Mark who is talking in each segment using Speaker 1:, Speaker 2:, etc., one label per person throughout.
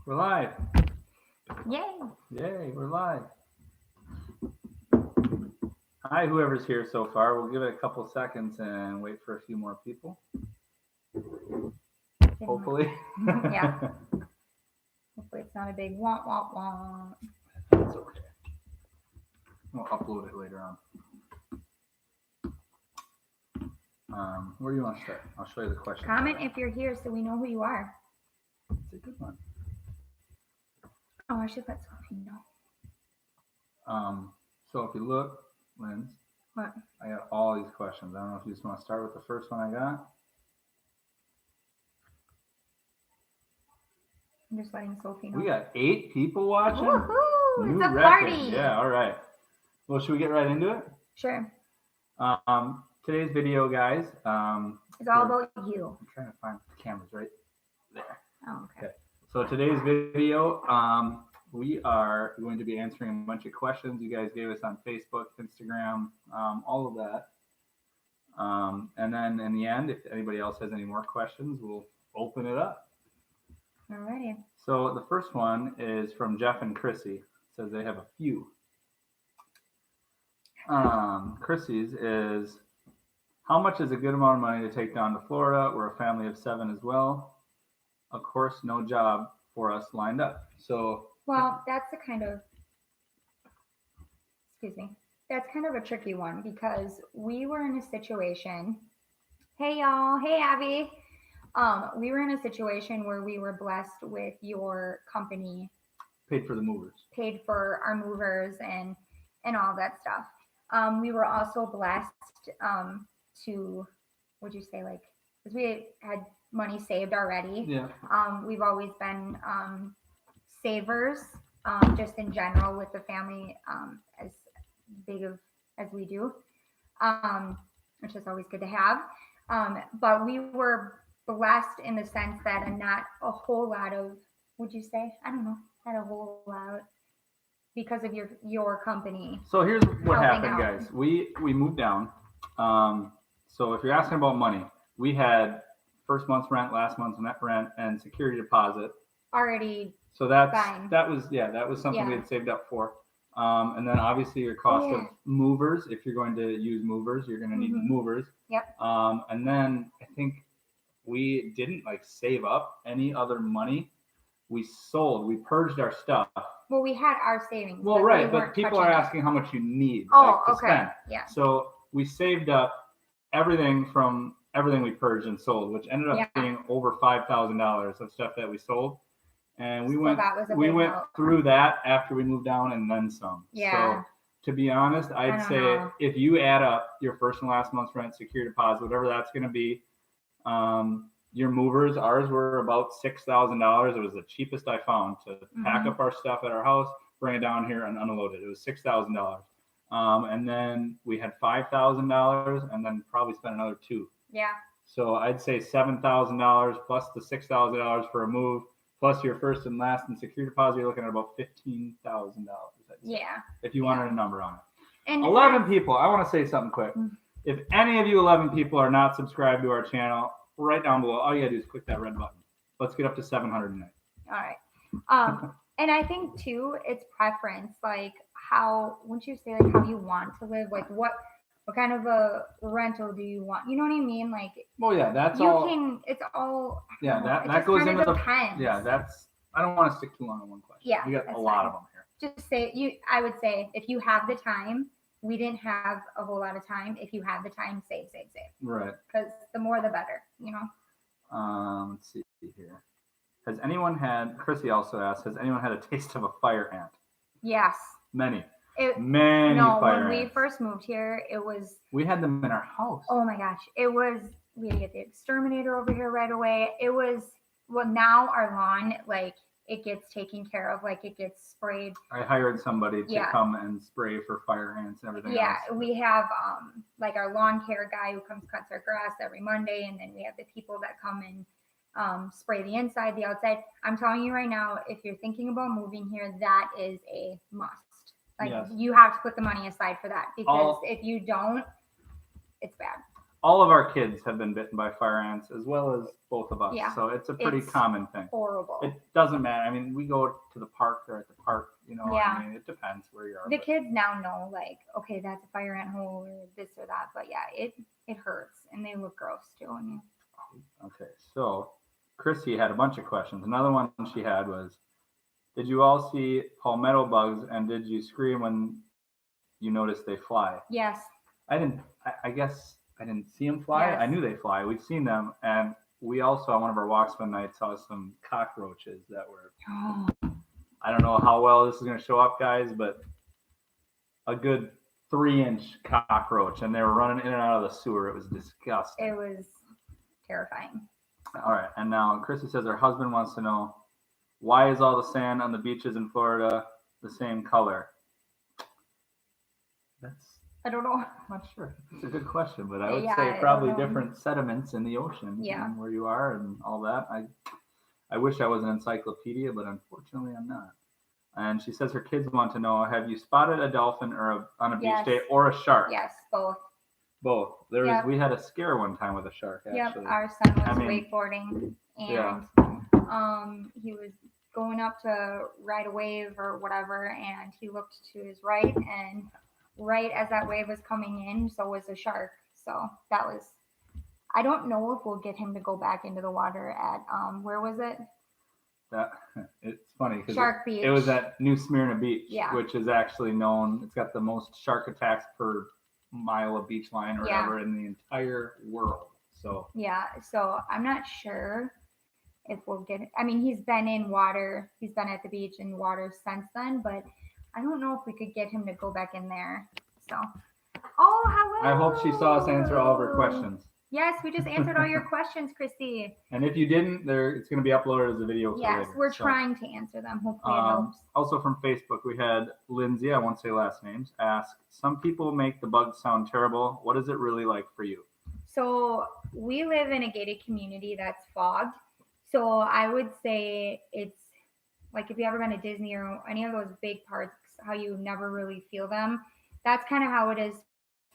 Speaker 1: We're live.
Speaker 2: Yay.
Speaker 1: Yay, we're live. Hi, whoever's here so far. We'll give it a couple seconds and wait for a few more people. Hopefully.
Speaker 2: Yeah. Hopefully it's not a big womp womp womp.
Speaker 1: That's okay. We'll upload it later on. Where do you want to start? I'll show you the question.
Speaker 2: Comment if you're here so we know who you are.
Speaker 1: It's a good one.
Speaker 2: Oh, I should let Sophie know.
Speaker 1: So if you look, Linz,
Speaker 2: What?
Speaker 1: I got all these questions. I don't know if you just want to start with the first one I got.
Speaker 2: I'm just letting Sophie know.
Speaker 1: We got 8 people watching.
Speaker 2: Woohoo!
Speaker 1: New
Speaker 2: It's a
Speaker 1: record.
Speaker 2: party.
Speaker 1: Yeah, all right. Well, should we get right into it?
Speaker 2: Sure.
Speaker 1: Today's video, guys.
Speaker 2: It's all about you.
Speaker 1: I'm trying to find the cameras right there.
Speaker 2: Oh, okay.
Speaker 1: So today's video, we are going to be answering a bunch of questions you guys gave us on Facebook, Instagram, all of that. And then in the end, if anybody else has any more questions, we'll open it up.
Speaker 2: Alrighty.
Speaker 1: So the first one is from Jeff and Chrissy. It says they have a few. Chrissy's is, how much is a good amount of money to take down to Florida? We're a family of 7 as well. Of course, no job for us lined up. So,
Speaker 2: well, that's a kind of, that's kind of a tricky one because we were in a situation. Hey y'all, hey Abby. We were in a situation where we were blessed with your company.
Speaker 1: Paid for the movers.
Speaker 2: Paid for our movers and all that stuff. We were also blessed to, would you say, like, because we had money saved already.
Speaker 1: Yeah.
Speaker 2: We've always been savers, just in general with the family, as big as we do, which is always good to have. But we were blessed in the sense that not a whole lot of, would you say? I don't know, not a whole lot because of your company.
Speaker 1: So here's what happened, guys. We moved down. So if you're asking about money, we had first month's rent, last month's net rent, and security deposit
Speaker 2: already.
Speaker 1: So that was something we had saved up for. And then obviously your cost of movers. If you're going to use movers, you're going to need movers.
Speaker 2: Yep.
Speaker 1: And then I think we didn't save up any other money. We purged our stuff.
Speaker 2: Well, we had our savings.
Speaker 1: Well, right, but people are asking how much you need
Speaker 2: to
Speaker 1: spend.
Speaker 2: Yeah.
Speaker 1: So we saved up everything we purged and sold, which ended up being over $5,000 of stuff that we sold. And we went through that after we moved down and then some.
Speaker 2: Yeah.
Speaker 1: So to be honest, I'd say if you add up your first and last month's rent, security deposit, whatever that's going to be, your movers, ours were about $6,000. It was the cheapest I found to pack up our stuff at our house, bring it down here and unload it. It was $6,000. And then we had $5,000 and then probably spent another $2,000.
Speaker 2: Yeah.
Speaker 1: So I'd say $7,000 plus the $6,000 for a move, plus your first and last and security deposit, you're looking at about $15,000.
Speaker 2: Yeah.
Speaker 1: If you wanted a number on it. And 11 people. I want to say something quick. If any of you 11 people are not subscribed to our channel, right down below, all you gotta do is click that red button. Let's get up to 700 tonight.
Speaker 2: All right. And I think too, it's preference. Like how, wouldn't you say, like how you want to live? Like what kind of a rental do you want? You know what I mean? Like,
Speaker 1: well, yeah, that's
Speaker 2: you
Speaker 1: all.
Speaker 2: It's all.
Speaker 1: Yeah, that goes into
Speaker 2: depends.
Speaker 1: Yeah, that's. I don't want to stick too long on one question.
Speaker 2: Yeah,
Speaker 1: we got a lot of them here.
Speaker 2: Just say I would say if you have the time. We didn't have a whole lot of time. If you have the time, save.
Speaker 1: Right.
Speaker 2: Because the more, the better. You know.
Speaker 1: Let's see here. Has anyone had? Chrissy also asked. Has anyone had a taste of a fire ant?
Speaker 2: Yes.
Speaker 1: Many.
Speaker 2: Many
Speaker 1: fire
Speaker 2: when
Speaker 1: ants.
Speaker 2: We first moved here, it was.
Speaker 1: We had them in our house.
Speaker 2: Oh my gosh! It was. We had to get the exterminator over here right away. It was. Well, now our lawn, it gets taken care of, it gets sprayed.
Speaker 1: I hired somebody to come and spray for fire ants and everything else.
Speaker 2: We have our lawn care guy who comes cuts our grass every Monday, and then we have the people that come and spray the inside, the outside. I'm telling you right now, if you're thinking about moving here, that is a must. You have to put the money aside for that, because if you don't, it's bad.
Speaker 1: all of our kids have been bitten by fire ants, as well as both of us.
Speaker 2: Yeah.
Speaker 1: So it's a pretty common thing.
Speaker 2: Horrible.
Speaker 1: It doesn't matter. I mean, we go to the park, they're at the park, you know.
Speaker 2: Yeah.
Speaker 1: I mean, it depends where you are.
Speaker 2: The kids now know, like, okay, that's a fire ant hole or this or that. But yeah, it hurts and they look gross too.
Speaker 1: Okay, so Chrissy had a bunch of questions. Another one she had was, did you all see palmetto bugs and did you scream when you noticed they fly?
Speaker 2: Yes.
Speaker 1: I didn't. I guess I didn't see them fly.
Speaker 2: Yes.
Speaker 1: I knew they fly. We've seen them, and we also on one of our walks one night saw some cockroaches that were.
Speaker 2: Oh.
Speaker 1: I don't know how well this is going to show up, guys, but a good 3-inch cockroach, and they were running in and out of the sewer. It was disgusting.
Speaker 2: It was terrifying.
Speaker 1: All right, and now Chrissy says her husband wants to know, why is all the sand on the beaches in Florida the same color?
Speaker 2: I don't know.
Speaker 1: I'm not sure. It's a good question, but I would
Speaker 2: Yeah,
Speaker 1: say probably different sediments in the ocean and where you are and all that. I wish I was an encyclopedia, but unfortunately I'm not. And she says her kids want to know, have you spotted a dolphin on a beach day or a shark?
Speaker 2: Yes, both.
Speaker 1: Both. We had a scare one time with a shark, actually.
Speaker 2: Yep, our son was wakeboarding and he was going up to ride a wave or whatever, and he looked to his right, and right as that wave was coming in, so was a shark. So that was, I don't know if we'll get him to go back into the water at where was it?
Speaker 1: It's funny because
Speaker 2: Beach.
Speaker 1: It was at New Smyrna Beach,
Speaker 2: yeah.
Speaker 1: which is actually known. It's got the most shark attacks per mile of beach line or whatever in the entire world. So
Speaker 2: yeah, so I'm not sure if we'll get it. I mean, he's been in water. He's been at the beach in water since then, but I don't know if we could get him to go back in there. So, hello.
Speaker 1: I hope she saw us answer all of her questions.
Speaker 2: Yes, we just answered all your questions, Christy.
Speaker 1: And if you didn't, it's going to be uploaded as a video.
Speaker 2: Yes, we're trying to answer them. Hopefully it helps.
Speaker 1: Also from Facebook, we had Lindsay, I won't say last names, ask, some people make the bugs sound terrible. What is it really like for you?
Speaker 2: So we live in a gated community that's fogged. So I would say it's like if you ever been to Disney or any of those big parks, how you never really feel them. That's kind of how it is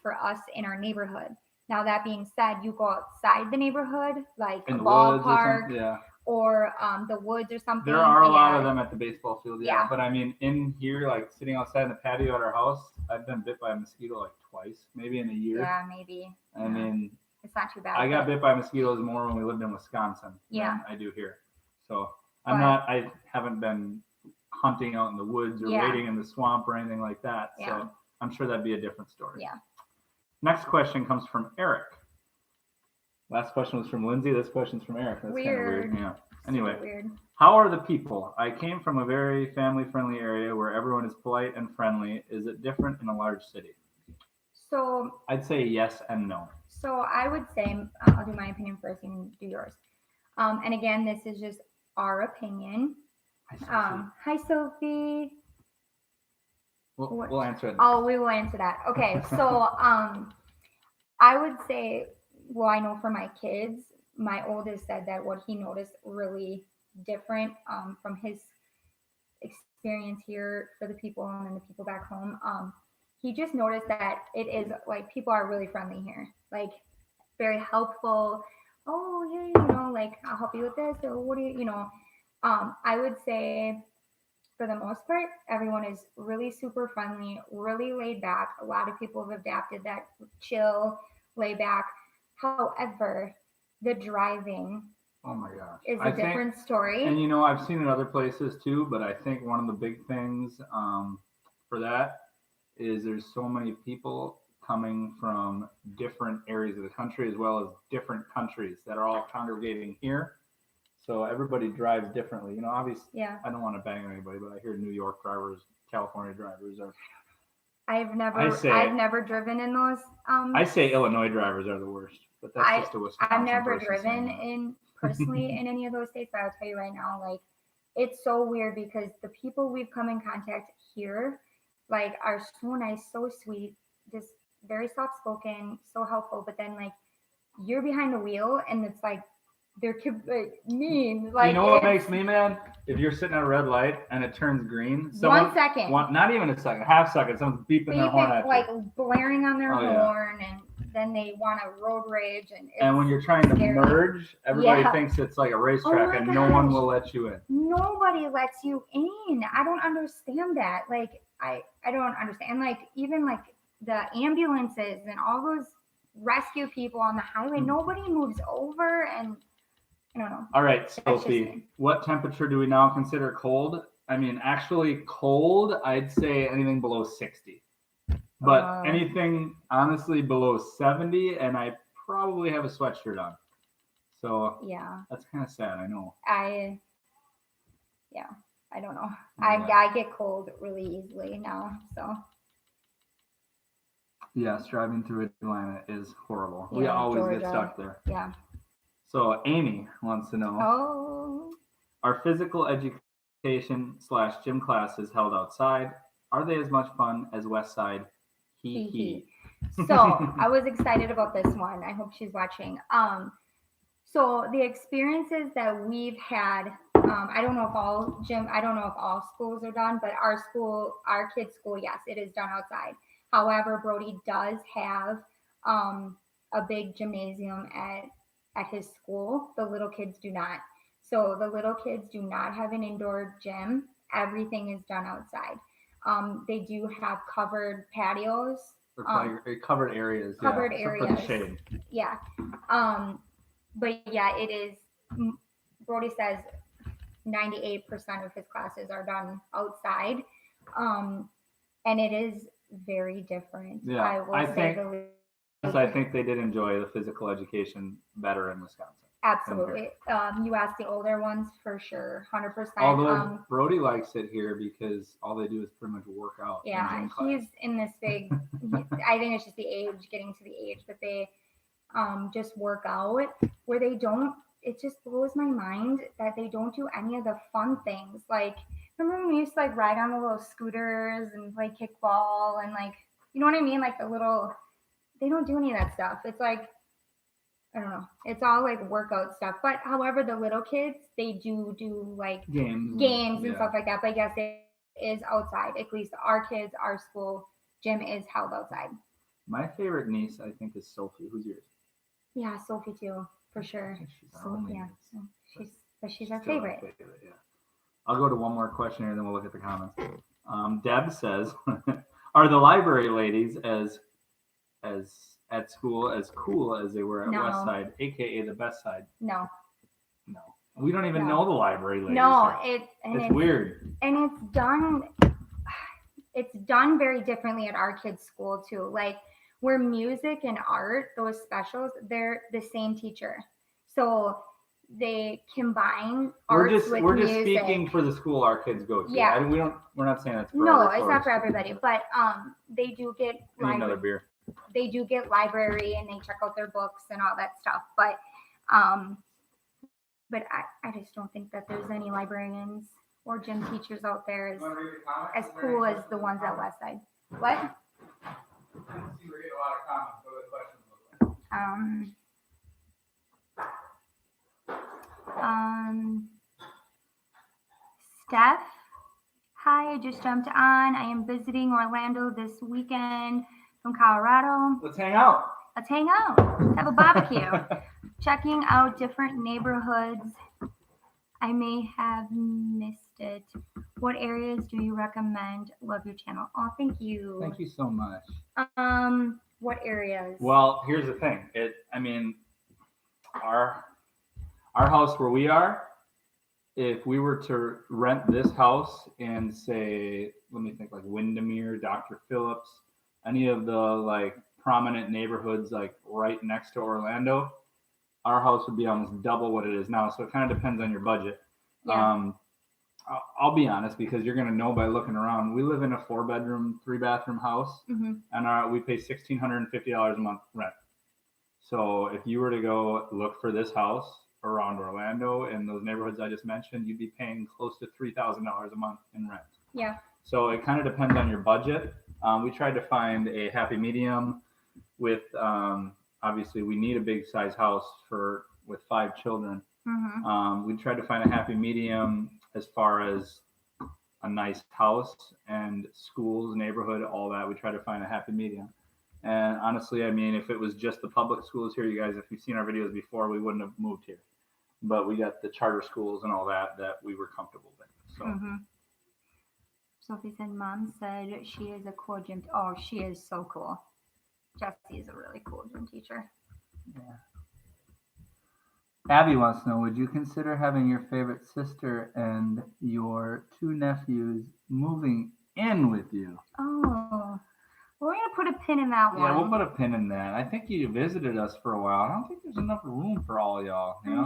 Speaker 2: for us in our neighborhood. Now, that being said, you go outside the neighborhood, like a ballpark or the woods or something.
Speaker 1: There are a lot of them at the baseball field, But I mean, in here, like sitting outside in the patio at our house, I've been bit by a mosquito like twice, maybe in a year.
Speaker 2: Yeah, maybe.
Speaker 1: I mean,
Speaker 2: it's not too bad.
Speaker 1: I got bit by mosquitoes more when we lived in Wisconsin than I do here. So I haven't been hunting out in the woods or waiting in the swamp or anything like that. So I'm sure that'd be a different story.
Speaker 2: Yeah.
Speaker 1: Next question comes from Eric. Last question was from Lindsay. This question's from Eric. That's
Speaker 2: weird.
Speaker 1: Kind of weird. Yeah. Anyway,
Speaker 2: weird.
Speaker 1: How are the people? I came from a very family-friendly area where everyone is polite and friendly. Is it different in a large city?
Speaker 2: So
Speaker 1: I'd say yes and no.
Speaker 2: So I would say, I'll do my opinion first and do yours. And again, this is just our opinion. Hi, Sophie.
Speaker 1: We'll answer it.
Speaker 2: Oh, we will answer that. Okay, so I would say, well, I know for my kids, my oldest said that what he noticed really different from his experience here for the people and then the people back home. He just noticed that it is like people are really friendly here, like very helpful. Oh, yeah, like I'll help you with this. Or what do you, I would say for the most part, everyone is really super friendly, really laid back. A lot of people have adapted that chill, lay back. However, the driving
Speaker 1: oh my gosh,
Speaker 2: is a different story.
Speaker 1: And I've seen it other places too, but I think one of the big things for that is there's so many people coming from different areas of the country as well as different countries that are all congregating here. So everybody drives differently. Obviously, I don't want to bang on anybody, but I hear New York drivers, California drivers are.
Speaker 2: I've never driven in those.
Speaker 1: I say Illinois drivers are the worst, but that's just a Wisconsin.
Speaker 2: I've never driven personally in any of those states, but I'll tell you right now, like it's so weird because the people we've come in contact here, like, are so nice, so sweet, just very soft spoken, so helpful. But then like you're behind the wheel, and it's like. They're mean. Like,
Speaker 1: what makes me mad? If you're sitting at a red light and it turns green.
Speaker 2: 1 second.
Speaker 1: Not even a second. Half second. Someone's beeping their horn at you.
Speaker 2: Like blaring on their horn. And then they want to road rage,
Speaker 1: and when you're trying to merge, everybody
Speaker 2: Yeah.
Speaker 1: thinks it's like a racetrack, and no one will let you in.
Speaker 2: Nobody lets you in. I don't understand that. Like I don't understand. Like even like the ambulances and all those rescue people on the highway, nobody moves over, and I don't know.
Speaker 1: All right, Sophie, what temperature do we now consider cold? I mean, actually cold, I'd say anything below 60. But anything honestly below 70, and I probably have a sweatshirt on. So
Speaker 2: yeah,
Speaker 1: that's kind of sad, I know.
Speaker 2: I don't know. Yeah. I get cold really easily now, so.
Speaker 1: Yes, driving through Atlanta is horrible. Yeah, we always Georgia. Get stuck there.
Speaker 2: Yeah.
Speaker 1: So Amy wants to know, are physical education / gym classes held outside? Are they as much fun as West Side? He.
Speaker 2: So I was excited about this one. I hope she's watching. So the experiences that we've had, I don't know if all schools are done, but our kids' school, yes, it is done outside. However, Brody does have a big gymnasium at his school. The little kids do not. So the little kids do not have an indoor gym. Everything is done outside. They do have covered patios.
Speaker 1: Covered areas.
Speaker 2: Covered areas.
Speaker 1: For the shade.
Speaker 2: Yeah. But yeah, it is. Brody says 98% of his classes are done outside. And it is very different.
Speaker 1: Yeah, I think they did enjoy the physical education better in Wisconsin.
Speaker 2: Absolutely. You ask the older ones for sure, 100%.
Speaker 1: Although Brody likes it here because all they do is pretty much work out.
Speaker 2: Yeah, he's in this big. I think it's just the age, getting to the age that they just work out. Where they don't. It just blows my mind that they don't do any of the fun things. Like, remember when we used to like ride on the little scooters and play kickball and like, you know what I mean? Like the little. They don't do any of that stuff. It's like, I don't know. It's all like workout stuff. But however, the little kids, they do like games and stuff like that. But yes, it is outside. At least our kids, our school gym is held outside.
Speaker 1: My favorite niece, I think, is Sophie. Who's yours?
Speaker 2: Yeah, Sophie too, for sure. She's our favorite.
Speaker 1: Yeah. I'll go to one more question here, then we'll look at the comments. Deb says, "Are the library ladies as at school as cool as they were at West Side, aka the best side?"
Speaker 2: No.
Speaker 1: We don't even know the library ladies.
Speaker 2: No,
Speaker 1: it's weird.
Speaker 2: And it's done very differently at our kids' school too. Like where music and art, those specials, they're the same teacher. So they combine arts with music. We're just
Speaker 1: speaking for the school our kids go to.
Speaker 2: Yeah.
Speaker 1: We're not saying that's for
Speaker 2: No, it's not for everybody. But they do get
Speaker 1: another beer.
Speaker 2: They do get library and they check out their books and all that stuff. But I just don't think that there's any librarians or gym teachers out there as cool as the ones at West Side. What?
Speaker 1: I didn't see a lot of comments. What are the questions look
Speaker 2: like? Steph, hi, I just jumped on. I am visiting Orlando this weekend from Colorado.
Speaker 1: Let's hang out.
Speaker 2: Have a barbecue. Checking out different neighborhoods. I may have missed it. What areas do you recommend? Love your channel. Oh, thank you.
Speaker 1: Thank you so much.
Speaker 2: What areas?
Speaker 1: Well, here's the thing. Our house where we are, if we were to rent this house in, say, let me think, like Windermere, Dr. Phillips, any of the like prominent neighborhoods like right next to Orlando, our house would be almost double what it is now. So it kind of depends on your budget.
Speaker 2: Yeah.
Speaker 1: I'll be honest, because you're going to know by looking around. We live in a 4-bedroom, 3-bathroom house, and we pay $1,650 a month rent. So if you were to go look for this house around Orlando in those neighborhoods I just mentioned, you'd be paying close to $3,000 a month in rent.
Speaker 2: Yeah.
Speaker 1: So it kind of depends on your budget. We tried to find a happy medium with, obviously we need a big size house with 5 children. We tried to find a happy medium as far as a nice house and schools, neighborhood, all that. We tried to find a happy medium. And honestly, I mean, if it was just the public schools here, you guys, if you've seen our videos before, we wouldn't have moved here. But we got the charter schools and all that we were comfortable with. So.
Speaker 2: Mm-hmm. Sophie said, Mom said she is a cool gym. Oh, she is so cool. Jessie is a really cool gym teacher.
Speaker 1: Yeah. Abby wants to know, would you consider having your favorite sister and your 2 nephews moving in with you?
Speaker 2: Oh, we're going to put a pin in that one.
Speaker 1: Yeah, we'll put a pin in that. I think you visited us for a while. I don't think there's enough room for all of y'all. You know?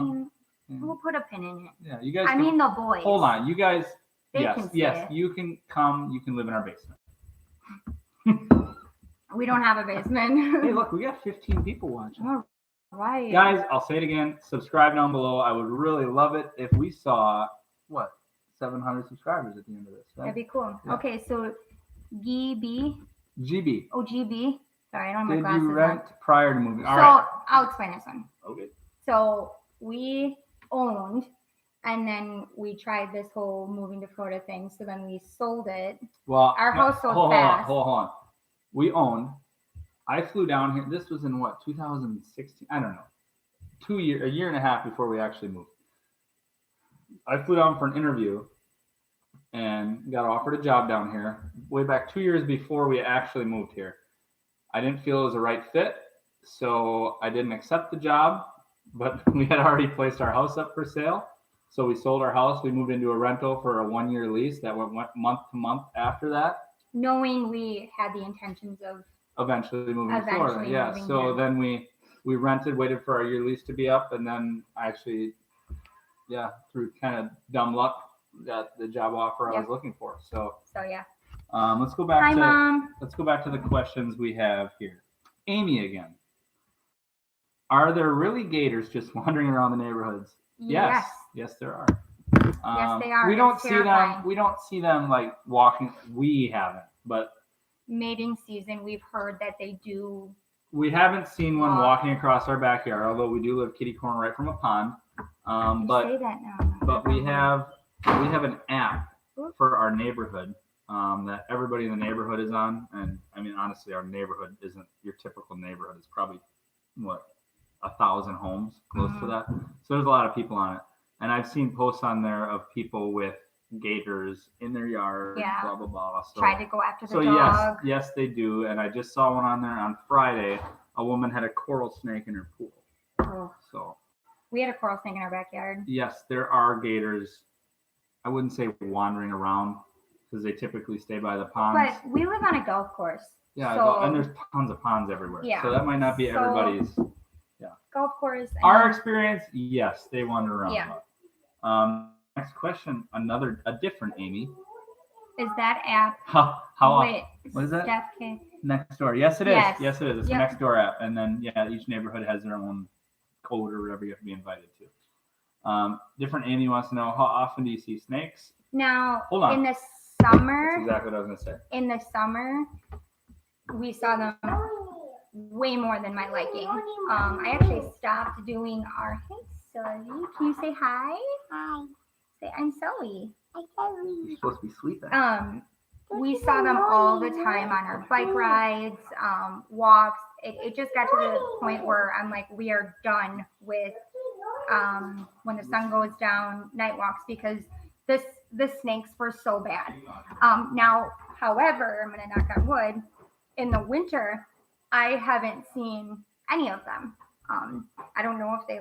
Speaker 2: I mean, we'll put a pin in it.
Speaker 1: Yeah, you guys.
Speaker 2: The boys.
Speaker 1: Hold on, you guys.
Speaker 2: Yes,
Speaker 1: you can come. You can live in our basement.
Speaker 2: We don't have a basement.
Speaker 1: Hey, look, we got 15 people watching.
Speaker 2: All right.
Speaker 1: Guys, I'll say it again. Subscribe down below. I would really love it if we saw, 700 subscribers at the end of this. Right?
Speaker 2: That'd be cool.
Speaker 1: Yeah.
Speaker 2: Okay, so GB.
Speaker 1: GB.
Speaker 2: Oh, GB. Sorry, I don't have my
Speaker 1: Did
Speaker 2: glasses
Speaker 1: you rent prior to moving? All
Speaker 2: so
Speaker 1: right.
Speaker 2: I'll explain this one.
Speaker 1: Okay.
Speaker 2: So we owned, and then we tried this whole moving to Florida thing. So then we sold it.
Speaker 1: Well,
Speaker 2: our house sold fast.
Speaker 1: Hold on. We owned. I flew down here. This was in 2016? I don't know. A year and a half before we actually moved. I flew down for an interview and got offered a job down here way back 2 years before we actually moved here. I didn't feel it was the right fit, so I didn't accept the job, but we had already placed our house up for sale. So we sold our house. We moved into a rental for a 1-year lease that went month to month after that.
Speaker 2: Knowing we had the intentions of
Speaker 1: eventually moving to Florida. Yeah. So then we rented, waited for our year lease to be up, and then I actually, through kind of dumb luck, got the job offer I was looking for. So
Speaker 2: yeah.
Speaker 1: Let's go back to
Speaker 2: Mom.
Speaker 1: Let's go back to the questions we have here. Amy again. Are there really gators just wandering around the neighborhoods? Yes, there are.
Speaker 2: Yes, they are.
Speaker 1: We don't see them. We don't see them like walking. We haven't, but
Speaker 2: mating season, we've heard that they do.
Speaker 1: We haven't seen one walking across our backyard, although we do live kitty corner right from a pond.
Speaker 2: Say that now.
Speaker 1: But we have an app for our neighborhood that everybody in the neighborhood is on. And I mean, honestly, our neighborhood isn't your typical neighborhood. It's probably 1,000 homes, close to that. So there's a lot of people on it. And I've seen posts on there of people with gators in their yard, blah, blah, blah. So,
Speaker 2: try to go after the dog.
Speaker 1: Yes, they do. And I just saw one on there on Friday. A woman had a coral snake in her pool.
Speaker 2: Oh.
Speaker 1: So
Speaker 2: we had a coral snake in our backyard.
Speaker 1: Yes, there are gators. I wouldn't say wandering around because they typically stay by the ponds.
Speaker 2: But we live on a golf course.
Speaker 1: Yeah, and there's tons of ponds everywhere. Yeah. So that might not be everybody's.
Speaker 2: Golf course.
Speaker 1: Our experience, yes, they wander around.
Speaker 2: Yeah.
Speaker 1: Next question, a different Amy.
Speaker 2: Is that app?
Speaker 1: What is that?
Speaker 2: Steph K.
Speaker 1: Nextdoor. Yes, it is. Yes, it is. It's a Nextdoor app, and then each neighborhood has their own code or whatever you have to be invited to. Different Amy wants to know, how often do you see snakes?
Speaker 2: Now,
Speaker 1: hold on.
Speaker 2: In the summer.
Speaker 1: That's exactly what I was gonna say.
Speaker 2: In the summer, we saw them way more than my liking. I actually stopped doing our hey Sully. Can you say hi? Hi. Say I'm Sully. Hi Sully.
Speaker 1: You're supposed to be sleeping.
Speaker 2: We saw them all the time on our bike rides, walks. It just got to the point where I'm like, we are done with when the sun goes down, night walks, because the snakes were so bad. Now, however, I'm gonna knock on wood, in the winter, I haven't seen any of them. I don't know if they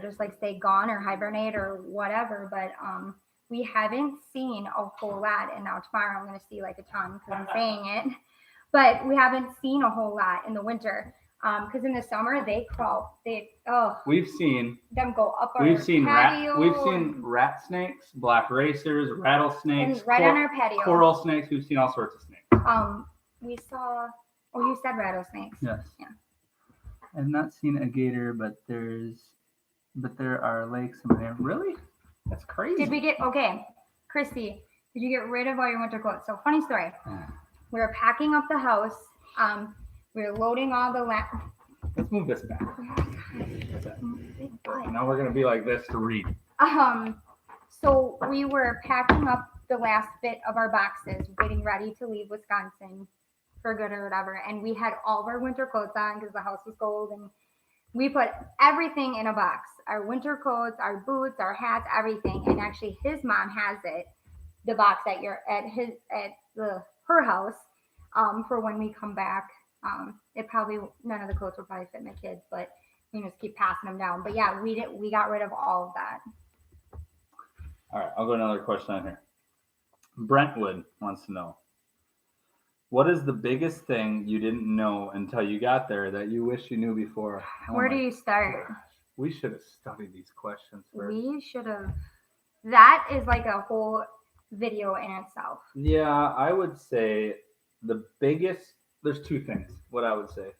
Speaker 2: just stay gone or hibernate or whatever, but we haven't seen a whole lot. And now tomorrow I'm going to see a ton because I'm saying it, but we haven't seen a whole lot in the winter. Because in the summer they crawl. We've seen them go up our patio.
Speaker 1: We've seen rat snakes, black racers, rattlesnakes,
Speaker 2: and on our patio.
Speaker 1: Coral snakes. We've seen all sorts of snakes.
Speaker 2: We saw. Oh, you said rattlesnakes.
Speaker 1: Yes. Yeah. I've not seen a gator, but there are lakes in there. Really? That's crazy.
Speaker 2: Did we get Christy? Did you get rid of all your winter clothes? So funny story. We were packing up the house. We were loading all the
Speaker 1: Let's move this back. Now we're gonna be like this to read.
Speaker 2: So we were packing up the last bit of our boxes, getting ready to leave Wisconsin for good or whatever. And we had all of our winter coats on because the house was cold, and we put everything in a box, our winter coats, our boots, our hats, everything. And actually his mom has the box at her house, for when we come back. None of the coats will probably fit my kids, but we just keep passing them down. But yeah, we got rid of all of that.
Speaker 1: All right, I'll go to another question on here. Brentwood wants to know, what is the biggest thing you didn't know until you got there that you wish you knew before?
Speaker 2: Where do you start?
Speaker 1: Gosh, we should have studied these questions first.
Speaker 2: We should have. That is like a whole video in itself.
Speaker 1: Yeah, I would say there's two things, what I would say.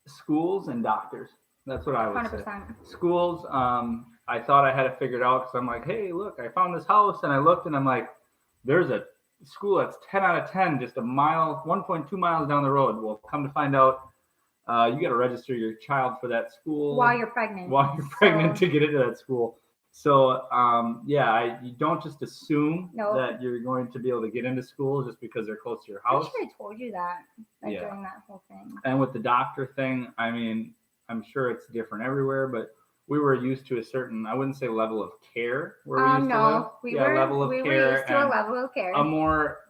Speaker 1: Schools and doctors. That's what I would
Speaker 2: 100%.
Speaker 1: say. Schools, I thought I had it figured out because I'm like, hey, look, I found this house, and I looked and I'm like, there's a school that's 10 out of 10, just 1.2 miles down the road. Well, come to find out, you got to register your child for that school
Speaker 2: while you're pregnant.
Speaker 1: To get into that school. So, you don't just assume that you're going to be able to get into school just because they're close to your house.
Speaker 2: I should have told you that, during that whole thing.
Speaker 1: And with the doctor thing, I mean, I'm sure it's different everywhere, but we were used to a certain, I wouldn't say level of care where we used to live.
Speaker 2: We were used to a level of care.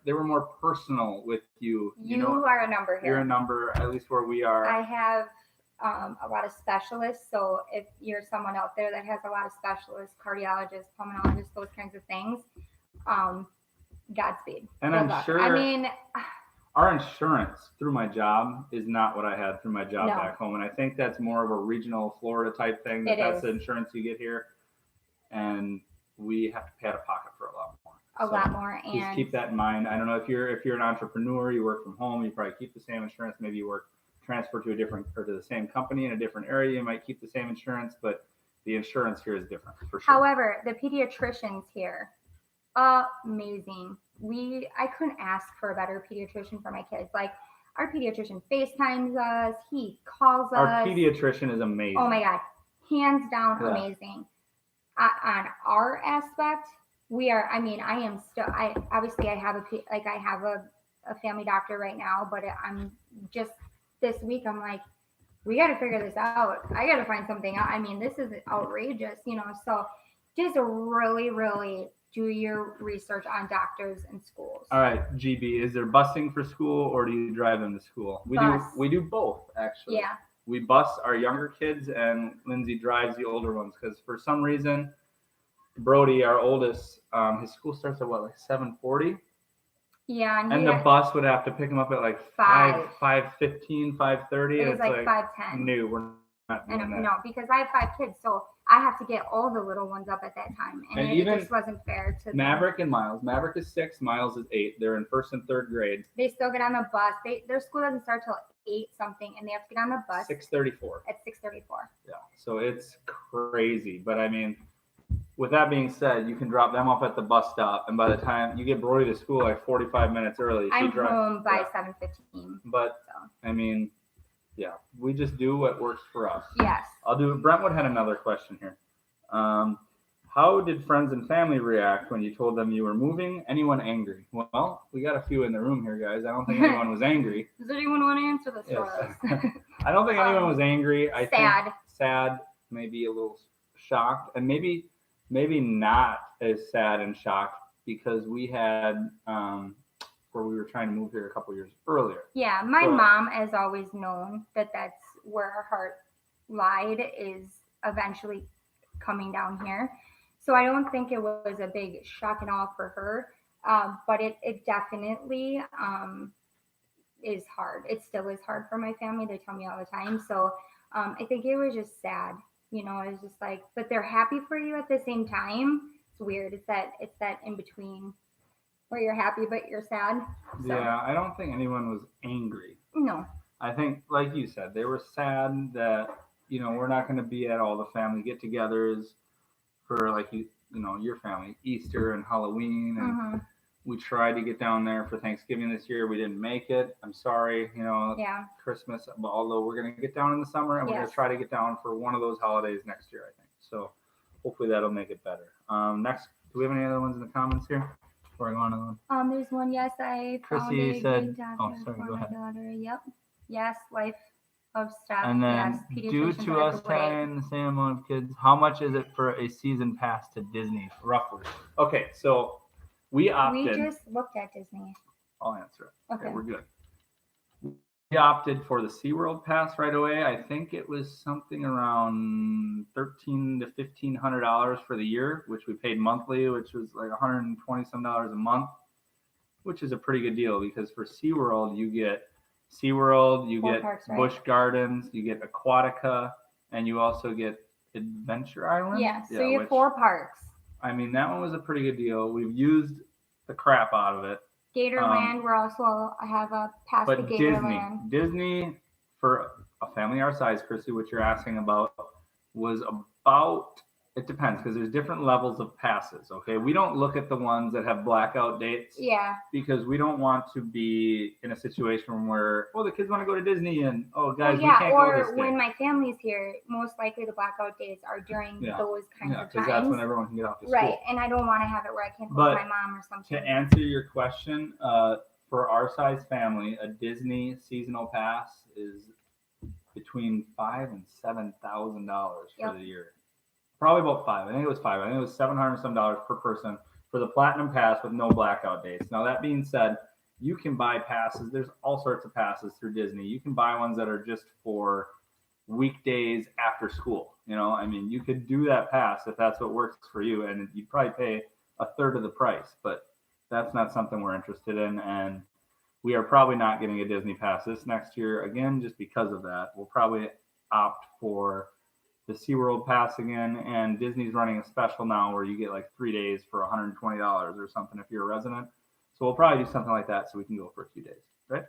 Speaker 1: They were more personal with you.
Speaker 2: You are a number here.
Speaker 1: You're a number, at least where we are.
Speaker 2: I have a lot of specialists. So if you're someone out there that has a lot of specialists, cardiologists, pulmonologists, those kinds of things, Godspeed.
Speaker 1: And I'm sure. Our insurance through my job is not what I had through my job back home. And I think that's more of a regional Florida type thing. That's the insurance you get here. And we have to pay out of pocket for a lot more.
Speaker 2: A lot more. And
Speaker 1: just keep that in mind. I don't know if you're an entrepreneur, you work from home, you probably keep the same insurance. Maybe you transfer to the same company in a different area. You might keep the same insurance, but the insurance here is different for sure.
Speaker 2: However, the pediatricians here, amazing. I couldn't ask for a better pediatrician for my kids. Like, our pediatrician FaceTimes us, he calls us.
Speaker 1: Our pediatrician is amazing.
Speaker 2: Oh my God, hands down amazing. On our aspect, obviously I have a family doctor right now, but I'm just this week I'm like, we got to figure this out. I got to find something out. I mean, this is outrageous, so just really, really do your research on doctors and schools.
Speaker 1: All right, GB, is there busing for school or do you drive them to school? We do both, actually.
Speaker 2: Yeah.
Speaker 1: We bus our younger kids and Lindsay drives the older ones because for some reason, Brody, our oldest, his school starts at 7:40?
Speaker 2: Yeah.
Speaker 1: And the bus would have to pick him up at 5:15, 5:30.
Speaker 2: It was 5:10.
Speaker 1: No, we're not doing that.
Speaker 2: No, because I have 5 kids, so I have to get all the little ones up at that time. And it just wasn't fair to
Speaker 1: Maverick and Miles. Maverick is 6, Miles is 8. They're in 1st and 3rd grade.
Speaker 2: They still get on the bus. Their school doesn't start till 8 something, and they have to get on the bus
Speaker 1: 6:34.
Speaker 2: At 6:34.
Speaker 1: Yeah, so it's crazy. But I mean, with that being said, you can drop them off at the bus stop, and by the time you get Brody to school 45 minutes early,
Speaker 2: I'm home by 7:15.
Speaker 1: But I mean, yeah, we just do what works for us.
Speaker 2: Yes.
Speaker 1: Brentwood had another question here. How did friends and family react when you told them you were moving? Anyone angry? Well, we got a few in the room here, guys. I don't think anyone was angry.
Speaker 2: Does anyone want to answer this for us?
Speaker 1: I don't think anyone was angry. I
Speaker 2: sad.
Speaker 1: think sad, maybe a little shocked, and maybe not as sad and shocked because we had where we were trying to move here a couple years earlier.
Speaker 2: Yeah, my mom has always known that that's where her heart lied, is eventually coming down here. So I don't think it was a big shock and awe for her, but it definitely is hard. It still is hard for my family. They tell me all the time. So I think it was just sad. It's just but they're happy for you at the same time. It's weird. It's that in between where you're happy but you're sad. So.
Speaker 1: Yeah, I don't think anyone was angry.
Speaker 2: No.
Speaker 1: I think, like you said, they were sad that we're not going to be at all the family get-togethers for your family, Easter and Halloween, and we tried to get down there for Thanksgiving this year. We didn't make it. I'm sorry, Christmas, although we're going to get down in the summer, and we're going to try to get down for one of those holidays next year, I think. So hopefully that'll make it better. Next, do we have any other ones in the comments here? before I go on?
Speaker 2: There's one. Yes, I found
Speaker 1: Chrissy
Speaker 2: a
Speaker 1: said,
Speaker 2: good doctor
Speaker 1: sorry,
Speaker 2: for
Speaker 1: go
Speaker 2: my
Speaker 1: ahead.
Speaker 2: daughter. Yep. Yes, life of stuff.
Speaker 1: And then,
Speaker 2: yes,
Speaker 1: due
Speaker 2: pediatricians
Speaker 1: to
Speaker 2: are
Speaker 1: us
Speaker 2: great.
Speaker 1: having the same amount of kids, how much is it for a season pass to Disney, roughly? Okay, so we opted.
Speaker 2: We just looked at Disney.
Speaker 1: I'll answer it.
Speaker 2: Okay,
Speaker 1: we're good. We opted for the SeaWorld pass right away. I think it was something around $1,300 to $1,500 for the year, which we paid monthly, which was like $120 some a month, which is a pretty good deal because for SeaWorld, you get SeaWorld, you get
Speaker 2: parks, right?
Speaker 1: Busch Gardens, you get Aquatica, and you also get Adventure Island.
Speaker 2: Yeah, so you have 4 parks.
Speaker 1: I mean, that one was a pretty good deal. We've used the crap out of it.
Speaker 2: Gatorland, we're also have a pass to Gatorland.
Speaker 1: Disney, for a family our size, Chrissy, what you're asking about, was about, it depends, because there's different levels of passes, okay? We don't look at the ones that have blackout dates.
Speaker 2: Yeah.
Speaker 1: Because we don't want to be in a situation where, the kids want to go to Disney and, guys, we can't go this day.
Speaker 2: Or when my family's here, most likely the blackout dates are during those kinds of times.
Speaker 1: Because that's when everyone can get off to school.
Speaker 2: Right, and I don't want to have it where I can't go with my mom or something.
Speaker 1: To answer your question, for our size family, a Disney seasonal pass is between $5,000 and $7,000 for the year. Probably about 5. I think it was 5. I think it was $700 some per person for the platinum pass with no blackout dates. Now that being said, you can buy passes. There's all sorts of passes through Disney. You can buy ones that are just for weekdays after school. I mean, you could do that pass if that's what works for you, and you'd probably pay a third of the price. But that's not something we're interested in, and we are probably not getting a Disney pass this next year again, just because of that. We'll probably opt for the SeaWorld pass again, and Disney's running a special now where you get like 3 days for $120 or something if you're a resident. So we'll probably do something like that so we can go for a few days, right?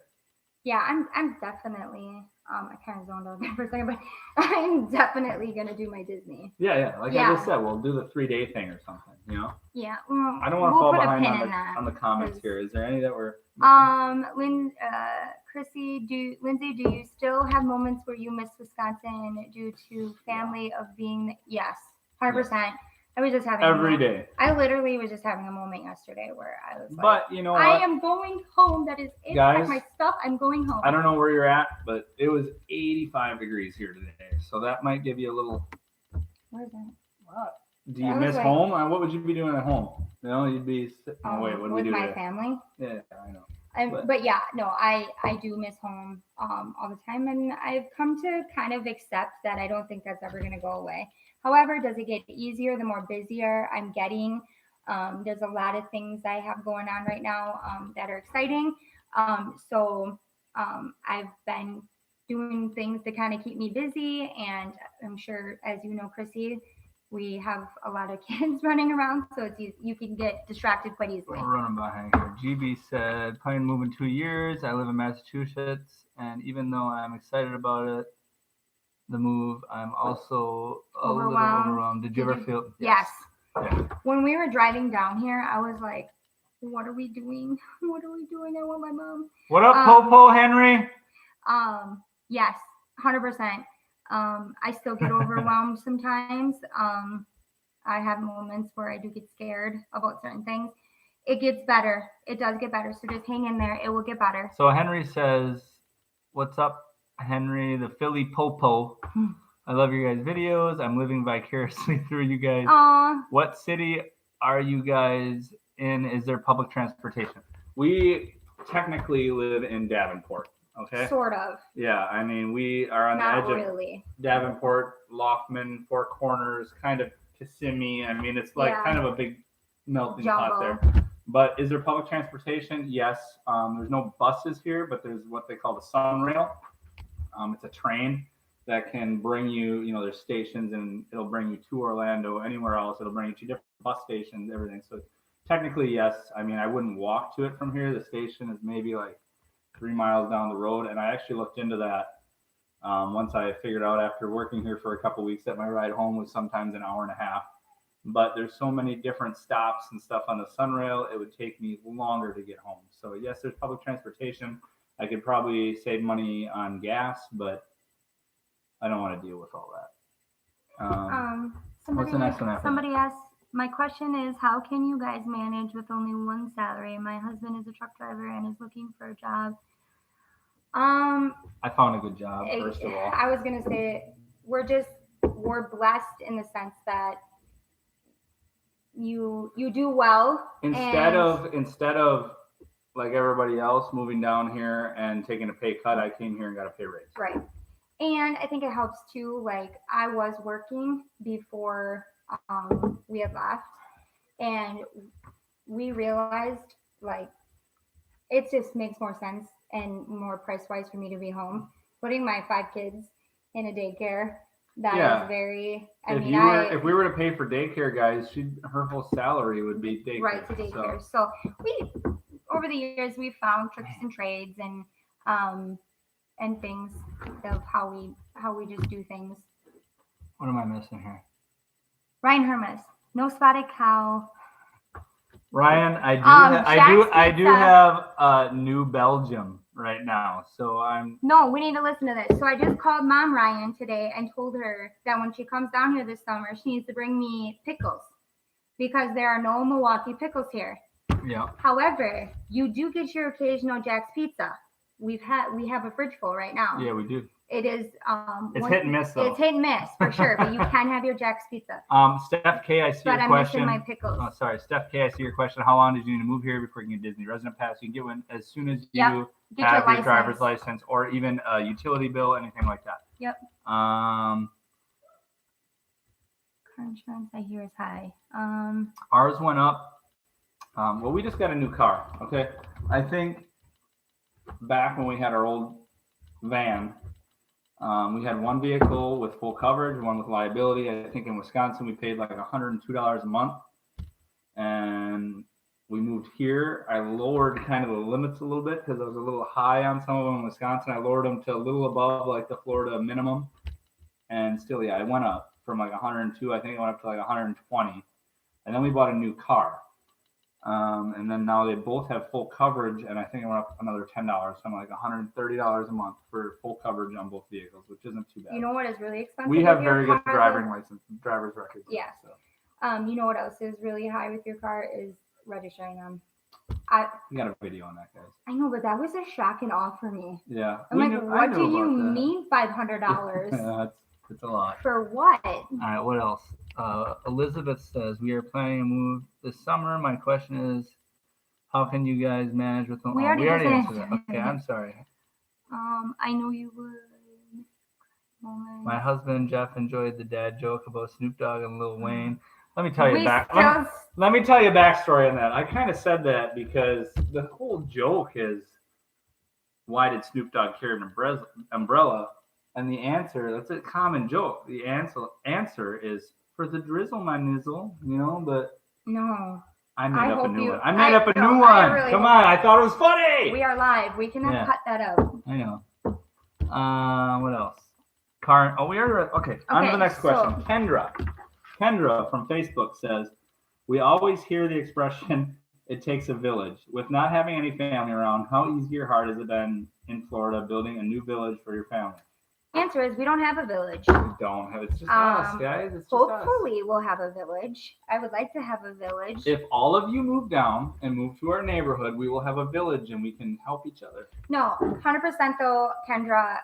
Speaker 2: Yeah, I'm definitely, I kind of zoned out there for a second, but I'm definitely going to do my Disney.
Speaker 1: Yeah. I just said, we'll do the 3-day thing or something,
Speaker 2: Yeah.
Speaker 1: I don't want to fall behind on the comments here. Is there any that were...
Speaker 2: Lindsay, do you still have moments where you miss Wisconsin due to family of being? Yes, 100%. Yeah. I was just having
Speaker 1: every day.
Speaker 2: I literally was just having a moment yesterday where I was like,
Speaker 1: but you know what?
Speaker 2: I am going home. That is it. Guys, my stuff. I'm going home.
Speaker 1: I don't know where you're at, but it was 85 degrees here today, so that might give you a little.
Speaker 2: Where is that?
Speaker 1: What? Do you miss home? What would you be doing at home? You'd be sitting away. What do we do
Speaker 2: with my family?
Speaker 1: Yeah, I know.
Speaker 2: But yeah, no, I do miss home all the time, and I've come to kind of accept that I don't think that's ever going to go away. However, does it get easier the more busier I'm getting? There's a lot of things I have going on right now that are exciting. So I've been doing things to kind of keep me busy, and I'm sure, as you know, Chrissy, we have a lot of kids running around, so it's you can get distracted quite easily.
Speaker 1: We're running behind here. GB said, planning to move in 2 years. I live in Massachusetts, and even though I'm excited about it, the move, I'm also a little overwhelmed. Did you ever feel?
Speaker 2: Yes. Yeah. When we were driving down here, I was like, what are we doing? What are we doing? I want my mom.
Speaker 1: What up, Popo Henry?
Speaker 2: Yes, 100%. I still get overwhelmed sometimes. I have moments where I do get scared about certain things. It gets better. It does get better. So just hang in there. It will get better.
Speaker 1: So Henry says, what's up, Henry, the Philly Popo? I love your guys' videos. I'm living vicariously through you guys. What city are you guys in? Is there public transportation? We technically live in Davenport. Okay.
Speaker 2: Sort of.
Speaker 1: Yeah, I mean, we are on the edge of Davenport, Lockman, Four Corners, kind of Kissimmee. I mean, it's like kind of a big melting pot there. But is there public transportation? Yes. There's no buses here, but there's what they call the Sunrail. It's a train that can bring you, there's stations, and it'll bring you to Orlando, anywhere else. It'll bring you to different bus stations, everything. So technically, yes. I mean, I wouldn't walk to it from here. The station is maybe like 3 miles down the road, and I actually looked into that once I figured out after working here for a couple of weeks that my ride home was sometimes an hour and a half. But there's so many different stops and stuff on the Sunrail, it would take me longer to get home. So yes, there's public transportation. I could probably save money on gas, but I don't want to deal with all that. What's the next one after?
Speaker 2: Somebody asked My question is, how can you guys manage with only one salary? My husband is a truck driver and is looking for a job.
Speaker 1: I found a good job, first of all.
Speaker 2: I was gonna say we're blessed in the sense that you do well.
Speaker 1: Instead of like everybody else moving down here and taking a pay cut, I came here and got a pay raise.
Speaker 2: Right. And I think it helps too. Like I was working before we had left, and we realized like it just makes more sense and more price wise for me to be home. Putting my 5 kids in a daycare, that is very.
Speaker 1: If we were to pay for daycare, guys, her whole salary would be daycare.
Speaker 2: Right, to daycare. So we, over the years, we've found tricks and trades and things of how we just do things.
Speaker 1: What am I missing here?
Speaker 2: Ryan Hermes, no spotted cow.
Speaker 1: Ryan, I do have New Belgium right now, so
Speaker 2: No, we need to listen to this. So I just called Mom Ryan today and told her that when she comes down here this summer, she needs to bring me pickles because there are no Milwaukee pickles here.
Speaker 1: Yeah.
Speaker 2: However, you do get your occasional Jack's Pizza. We have a fridge full right now.
Speaker 1: Yeah, we do.
Speaker 2: It is
Speaker 1: it's hit and miss though.
Speaker 2: It's hit and miss for sure, but you can have your Jack's Pizza.
Speaker 1: Steph K, I see your question.
Speaker 2: But I'm missing my pickles.
Speaker 1: Oh, sorry, Steph K, I see your question. How long did you need to move here before you can get Disney resident pass? You can get one as soon as you have your driver's license or even a utility bill, anything like that.
Speaker 2: Yep. Car insurance I hear is high.
Speaker 1: Ours went up. Well, we just got a new car. Okay, I think back when we had our old van. We had one vehicle with full coverage, one with liability. I think in Wisconsin, we paid like $102 a month. And we moved here. I lowered kind of the limits a little bit because I was a little high on some of them in Wisconsin. I lowered them to a little above like the Florida minimum. And still, yeah, it went up from like 102. I think it went up to like 120. And then we bought a new car. And then now they both have full coverage, and I think it went up another $10, something like $130 a month for full coverage on both vehicles, which isn't too bad.
Speaker 2: You know what is really expensive?
Speaker 1: We have very good driver's records.
Speaker 2: Yeah. So. You know what else is really high with your car is registering them.
Speaker 1: We got a video on that, guys.
Speaker 2: I know, but that was a shock and awe for me.
Speaker 1: Yeah.
Speaker 2: I'm like, what do you mean $500?
Speaker 1: Yeah, it's a lot.
Speaker 2: For what?
Speaker 1: All right, what else? Elizabeth says, we are planning to move this summer. My question is, how can you guys manage with them? We already answered that. Okay, I'm sorry.
Speaker 2: I know you would.
Speaker 1: My husband Jeff enjoyed the dad joke about Snoop Dogg and Lil Wayne. Let me tell you let me tell you a backstory on that. I kind of said that because the whole joke is, why did Snoop Dogg carry an umbrella? And the answer, that's a common joke. The answer is for the drizzle, my nizzle, but
Speaker 2: no.
Speaker 1: I made up a new one. I made up a new one. Really Come on, I thought it was funny.
Speaker 2: We are live. We cannot cut that out.
Speaker 1: I know. What else? We already read. Okay, on to the next question. Kendra from Facebook says, we always hear the expression, it takes a village. With not having any family around, how easy or hard has it been in Florida building a new village for your family?
Speaker 2: Answer is we don't have a village.
Speaker 1: We don't have. It's just us, guys. It's just
Speaker 2: hopefully we'll have a village. I would like to have a village.
Speaker 1: If all of you move down and move to our neighborhood, we will have a village and we can help each other.
Speaker 2: No, 100% though, Kendra.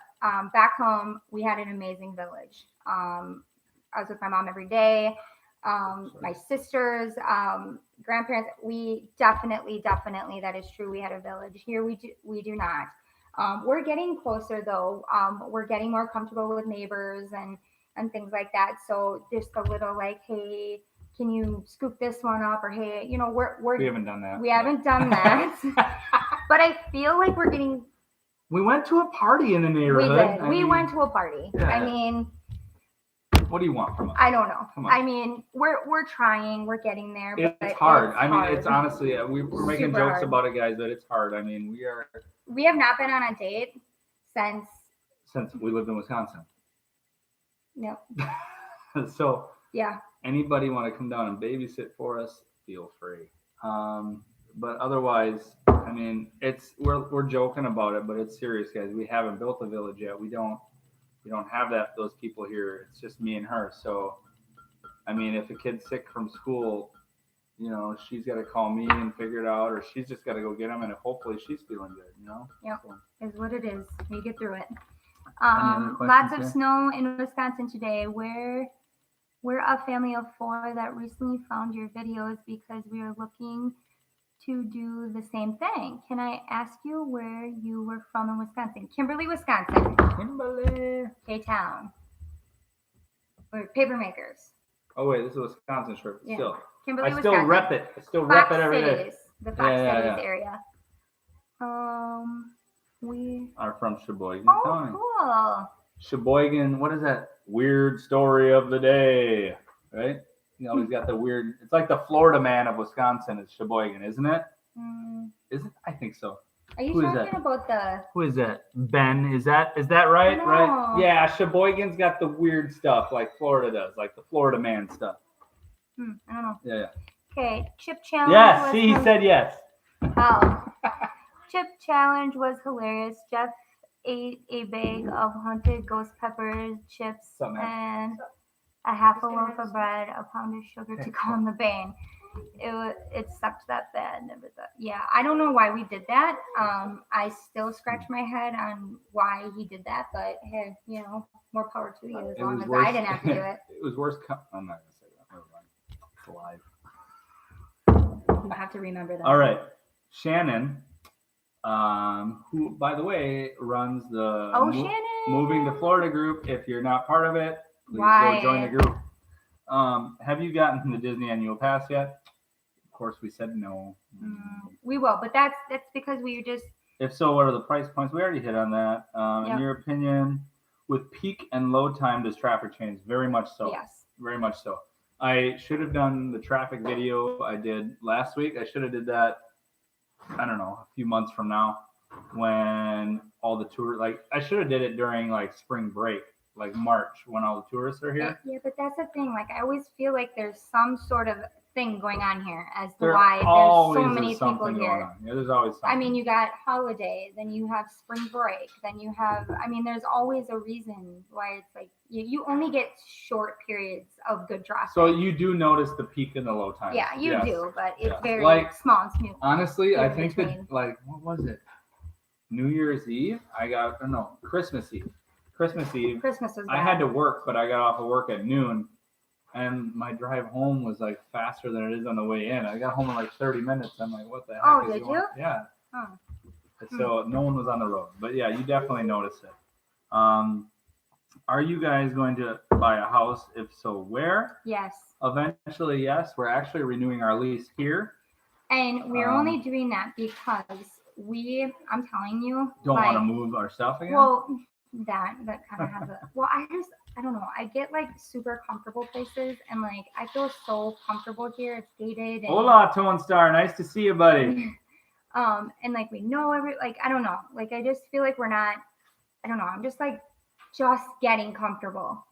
Speaker 2: Back home, we had an amazing village. I was with my mom every day. My sisters, grandparents. We definitely, that is true. We had a village. Here we do not. We're getting closer though. We're getting more comfortable with neighbors and things like that. So just a little like, hey, can you scoop this one up? Or hey, we
Speaker 1: haven't done that.
Speaker 2: We haven't done that. But I feel like we're getting.
Speaker 1: We went to a party in the neighborhood.
Speaker 2: We went to a party. Yeah. I mean,
Speaker 1: what do you want from us?
Speaker 2: I don't know. I mean, we're trying. We're getting there.
Speaker 1: It's hard. It's honestly, we're making jokes about it, guys, but it's hard. I mean,
Speaker 2: we have not been on a date since
Speaker 1: we lived in Wisconsin.
Speaker 2: Yep.
Speaker 1: So
Speaker 2: yeah.
Speaker 1: Anybody want to come down and babysit for us? Feel free. But otherwise, I mean, we're joking about it, but it's serious, guys. We haven't built a village yet. We don't have those people here. It's just me and her. So I mean, if a kid's sick from school, she's got to call me and figure it out, or she's just got to go get him, and hopefully she's feeling good,
Speaker 2: Yep, so. Is what it is. We get through it.
Speaker 1: Lots
Speaker 2: of snow in Wisconsin today. We're a family of 4 that recently found your videos because we are looking to do the same thing. Can I ask you where you were from in Wisconsin? Kimberly, Wisconsin.
Speaker 1: Kimberly.
Speaker 2: K-Town. We're paper makers.
Speaker 1: Oh wait, this is a Wisconsin shirt.
Speaker 2: Yeah.
Speaker 1: Still,
Speaker 2: Kimberly,
Speaker 1: I still
Speaker 2: Wisconsin.
Speaker 1: rep it. I still
Speaker 2: Fox
Speaker 1: rep it every
Speaker 2: Cities,
Speaker 1: day.
Speaker 2: the Fox Cities area. We
Speaker 1: are from Sheboygan
Speaker 2: County. Cool.
Speaker 1: Sheboygan. What is that weird story of the day? Right? You always got the weird. It's like the Florida man of Wisconsin is Sheboygan, isn't it? Is it? I think so.
Speaker 2: Are you talking about the?
Speaker 1: Who is that? Ben? Is that right?
Speaker 2: No.
Speaker 1: Right? Yeah, Sheboygan's got the weird stuff like Florida does, like the Florida man stuff.
Speaker 2: I don't know.
Speaker 1: Yeah.
Speaker 2: Okay, chip challenge.
Speaker 1: Yes, he said yes.
Speaker 2: Oh, chip challenge was hilarious. Jeff ate a bag of haunted ghost peppers, chips, and a half a loaf of bread, a pound of sugar to calm the pain. It sucked that bad. Never thought. Yeah, I don't know why we did that. I still scratch my head on why he did that, but hey, more power to you as long as I didn't have to do it.
Speaker 1: It was worse. I'm not gonna say that. Never mind. It's alive.
Speaker 2: You have to remember that.
Speaker 1: All right, Shannon, who by the way runs the Moving to Florida group. If you're not part of it, please go join the group. Have you gotten the Disney annual pass yet? Of course, we said no.
Speaker 2: We will, but that's because we just.
Speaker 1: If so, what are the price points? We already hit on that. In your opinion, with peak and low time, does traffic change? Very much so.
Speaker 2: Yes.
Speaker 1: Very much so. I should have done the traffic video I did last week. I should have did that, I don't know, a few months from now when all the tours, I should have did it during spring break, like March when all the tourists are here.
Speaker 2: Yeah, but that's the thing. I always feel like there's some sort of thing going on here as to why there's so many people here.
Speaker 1: Yeah, there's always something.
Speaker 2: I mean, you got holiday, then you have spring break, then you have, there's always a reason why it's you only get short periods of good traffic.
Speaker 1: So you do notice the peak and the low time.
Speaker 2: Yeah, you do, but it's very small and smooth.
Speaker 1: Honestly, I think that, what was it? New Year's Eve? Christmas Eve. Christmas Eve.
Speaker 2: Christmas was bad.
Speaker 1: I had to work, but I got off of work at noon. And my drive home was faster than it is on the way in. I got home in 30 minutes. I'm like, what the heck?
Speaker 2: Oh, did you?
Speaker 1: Yeah. Oh. So no one was on the road. But yeah, you definitely notice it. Are you guys going to buy a house? If so, where?
Speaker 2: Yes.
Speaker 1: Eventually, yes. We're actually renewing our lease here.
Speaker 2: And we're only doing that because I'm telling you.
Speaker 1: Don't want to move our stuff again?
Speaker 2: Well, that kind of has I don't know. I get super comfortable places and I feel so comfortable here. It's gated.
Speaker 1: Hola, Tone Star. Nice to see you, buddy.
Speaker 2: And we know I don't know. I just feel we're not, I don't know. I'm just just getting comfortable,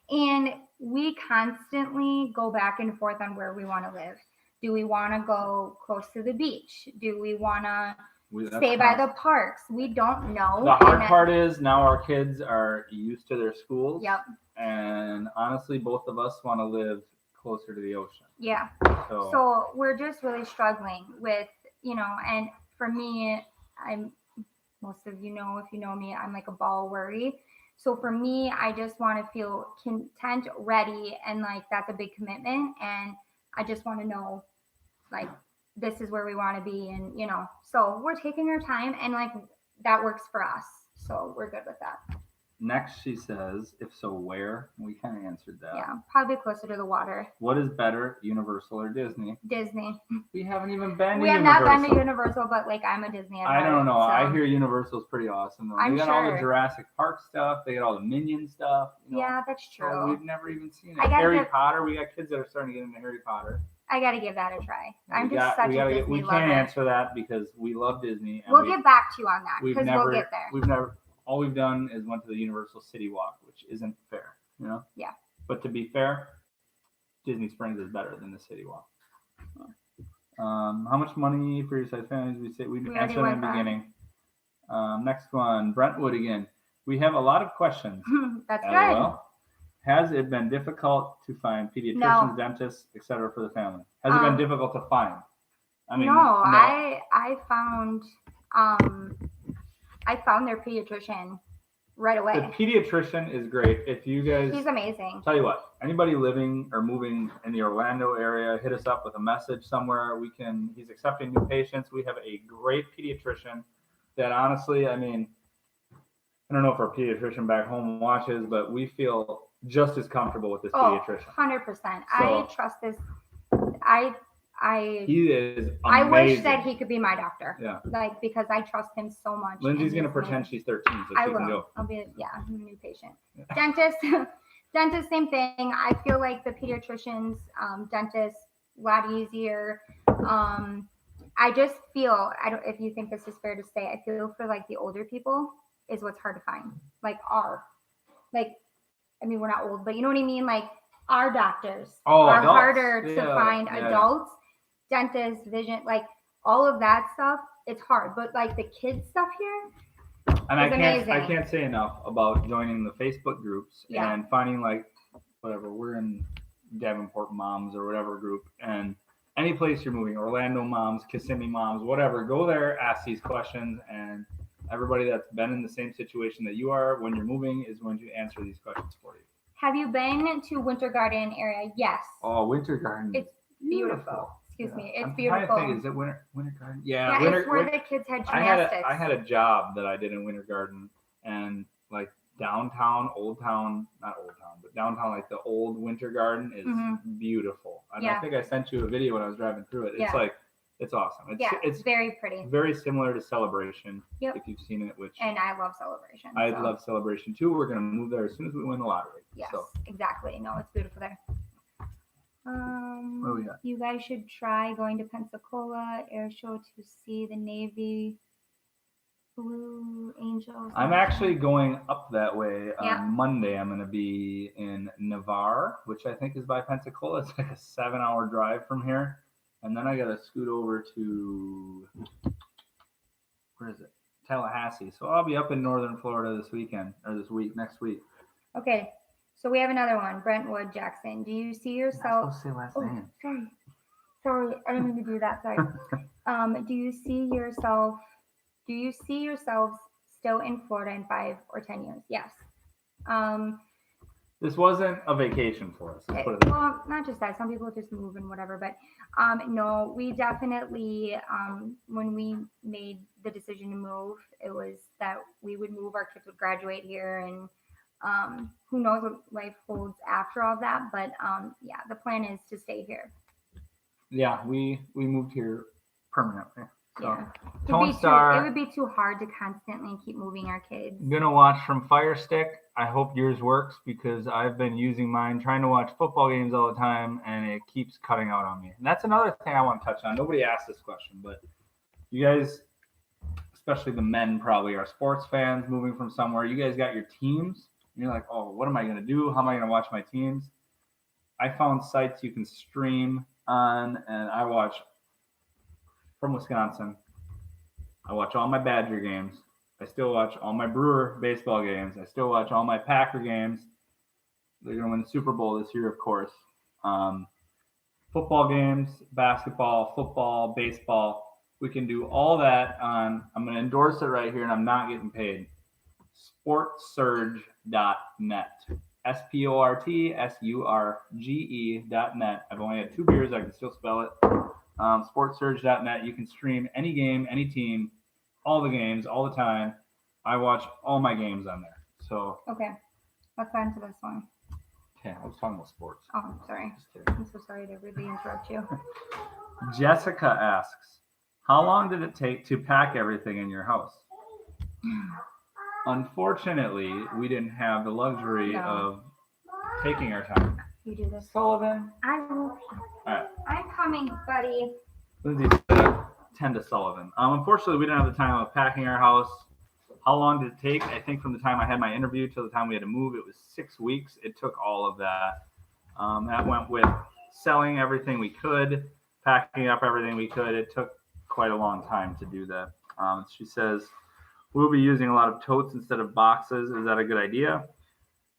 Speaker 2: and we constantly go back and forth on where we want to live. Do we want to go close to the beach? Do we want to stay by the parks? We don't know.
Speaker 1: The hard part is now our kids are used to their schools.
Speaker 2: Yep.
Speaker 1: And honestly, both of us want to live closer to the ocean.
Speaker 2: Yeah. So we're just really struggling with, and for me, most of you know, if you know me, I'm a ball worry. So for me, I just want to feel content, ready, and that's a big commitment. And I just want to know, this is where we want to be, and so we're taking our time, and that works for us, so we're good with that.
Speaker 1: Next, she says, if so, where? We kind of answered that.
Speaker 2: Yeah, probably closer to the water.
Speaker 1: What is better, Universal or Disney?
Speaker 2: Disney.
Speaker 1: We haven't even been to Universal.
Speaker 2: We have not been to Universal, but I'm a Disney at
Speaker 1: I don't know.
Speaker 2: So.
Speaker 1: I hear Universal's pretty awesome though. They got all the Jurassic Park stuff. They got all the Minion stuff.
Speaker 2: Yeah, that's true.
Speaker 1: So we've never even seen it. Harry Potter. We got kids that are starting to get into Harry Potter.
Speaker 2: I got to give that a try. I'm just such a Disney lover.
Speaker 1: We can't answer that because we love Disney. And
Speaker 2: we'll get back to you on that because we'll get there.
Speaker 1: All we've done is went to the Universal City Walk, which isn't fair,
Speaker 2: Yeah.
Speaker 1: But to be fair, Disney Springs is better than the City Walk. How much money for your size families? We answered in the beginning. Next one, Brentwood again. We have a lot of questions.
Speaker 2: That's good.
Speaker 1: Has it been difficult to find pediatricians,
Speaker 2: No.
Speaker 1: dentists, etc. for the family? Has it been difficult to find? I mean,
Speaker 2: no. I found their pediatrician right away.
Speaker 1: The pediatrician is great. If you guys,
Speaker 2: he's amazing.
Speaker 1: Tell you what, anybody living or moving in the Orlando area, hit us up with a message somewhere. He's accepting new patients. We have a great pediatrician that honestly, I mean, I don't know if our pediatrician back home watches, but we feel just as comfortable with this pediatrician.
Speaker 2: 100%. I trust this.
Speaker 1: He is amazing.
Speaker 2: I wish that he could be my doctor.
Speaker 1: Yeah.
Speaker 2: Like, because I trust him so much.
Speaker 1: Lindsay's going to pretend she's 13 so she can go.
Speaker 2: I'll be, I'm a new patient. Yeah. Dentist, same thing. I feel like the pediatricians, dentists, a lot easier. I just feel, if you think this is fair to say, I feel for like the older people is what's hard to find. Like I mean, we're not old, but you know what I mean? Like our doctors are
Speaker 1: adults.
Speaker 2: Harder to find. Adults, dentists, vision, like all of that stuff, it's hard. But like the kids stuff here,
Speaker 1: and I can't say enough about joining the Facebook groups and finding like whatever, we're in Davenport Moms or whatever group, and any place you're moving, Orlando Moms, Kissimmee Moms, whatever, go there, ask these questions, and everybody that's been in the same situation that you are when you're moving is going to answer these questions for you.
Speaker 2: Have you been to Winter Garden area? Yes.
Speaker 1: Oh, Winter Garden.
Speaker 2: It's beautiful. Excuse me. It's beautiful.
Speaker 1: I'm trying to think, is it Winter Garden? Yeah,
Speaker 2: it's where the kids had gymnastics.
Speaker 1: I had a job that I did in Winter Garden, and like downtown, not Old Town, but downtown, like the old Winter Garden is beautiful. And I think I sent you a video when I was driving through it. It's like, it's awesome. It's
Speaker 2: very pretty.
Speaker 1: Very similar to Celebration, if you've seen it.
Speaker 2: And I love Celebration.
Speaker 1: I love Celebration too. We're going to move there as soon as we win the lottery.
Speaker 2: Yes, exactly. No, it's beautiful there.
Speaker 1: What do we got?
Speaker 2: You guys should try going to Pensacola Air Show to see the Navy Blue Angels.
Speaker 1: I'm actually going up that way on Monday. I'm going to be in Navarre, which I think is by Pensacola. It's like a 7-hour drive from here. And then I got to scoot over to, where is it? Tallahassee. So I'll be up in northern Florida this next week.
Speaker 2: Okay. So we have another one. Brentwood Jackson. Do you see yourself?
Speaker 1: Let's say last name.
Speaker 2: Sorry. I didn't mean to do that. Sorry. Do you see yourselves still in Florida in 5 or 10 years? Yes.
Speaker 1: This wasn't a vacation for us.
Speaker 2: Well, not just that. Some people just move and whatever. But no, we definitely, when we made the decision to move, it was that we would move. Our kids would graduate here, and who knows what life holds after all that. But the plan is to stay here. Yeah,
Speaker 1: we moved here permanently. So,
Speaker 2: it would be too hard to constantly keep moving our kids.
Speaker 1: I'm gonna watch from Fire Stick. I hope yours works because I've been using mine trying to watch football games all the time, and it keeps cutting out on me. And that's another thing I want to touch on. Nobody asked this question, but you guys, especially the men, probably are sports fans moving from somewhere. You guys got your teams. And you're like, oh, what am I gonna do? How am I gonna watch my teams? I found sites you can stream on, and I watch. From Wisconsin, I watch all my Badger games. I still watch all my Brewer baseball games. I still watch all my Packer games. They're going to win the Super Bowl this year, of course. Football games, basketball, football, baseball. We can do all that on, I'm going to endorse it right here, and I'm not getting paid, sportsurge.net. sportsurge.net. I've only had 2 beers. I can still spell it. Sportsurge.net. You can stream any game, any team, all the games, all the time. I watch all my games on there. So
Speaker 2: okay, let's go into this one.
Speaker 1: Okay, I was talking about sports.
Speaker 2: Oh, sorry. I'm so sorry to really interrupt you.
Speaker 1: Jessica asks, how long did it take to pack everything in your house? Unfortunately, we didn't have the luxury of taking our time.
Speaker 2: You do this.
Speaker 1: Sullivan.
Speaker 2: I will.
Speaker 1: All right.
Speaker 2: I'm coming, buddy.
Speaker 1: Lindsay, 10 to Sullivan. Unfortunately, we didn't have the time of packing our house. How long did it take? I think from the time I had my interview till the time we had to move, it was 6 weeks. It took all of that. That went with selling everything we could, packing up everything we could. It took quite a long time to do that. She says, we'll be using a lot of totes instead of boxes. Is that a good idea?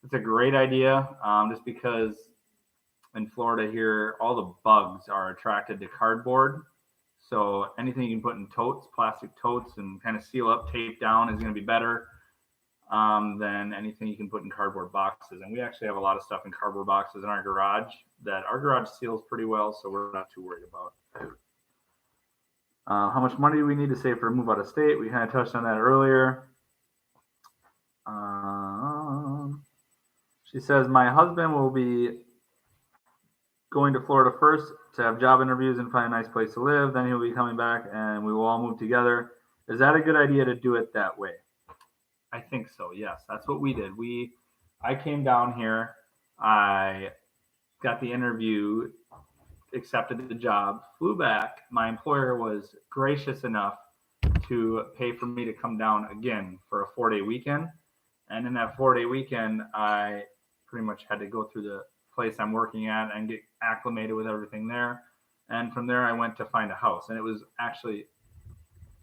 Speaker 1: it's a great idea. Just because in Florida here, all the bugs are attracted to cardboard. So anything you can put in totes, plastic totes, and kind of seal up, tape down is going to be better than anything you can put in cardboard boxes. And we actually have a lot of stuff in cardboard boxes in our garage that our garage seals pretty well, so we're not too worried about it. How much money do we need to save for a move out of state? We kind of touched on that earlier. She says, my husband will be going to Florida first to have job interviews and find a nice place to live. Then he'll be coming back and we will all move together. Is that a good idea to do it that way? I think so. Yes, that's what we did. I came down here. I got the interview, accepted the job, flew back. My employer was gracious enough to pay for me to come down again for a 4-day weekend. And in that 4-day weekend, I pretty much had to go through the place I'm working at and get acclimated with everything there. And from there, I went to find a house. And it was actually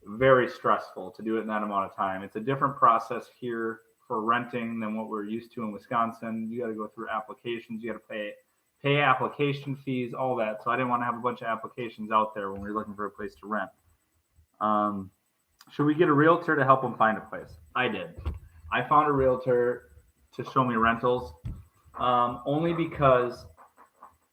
Speaker 1: very stressful to do it in that amount of time. It's a different process here for renting than what we're used to in Wisconsin. You got to go through applications. You got to pay application fees, all that. So I didn't want to have a bunch of applications out there when we were looking for a place to rent. Should we get a realtor to help them find a place? I did. I found a realtor to show me rentals, only because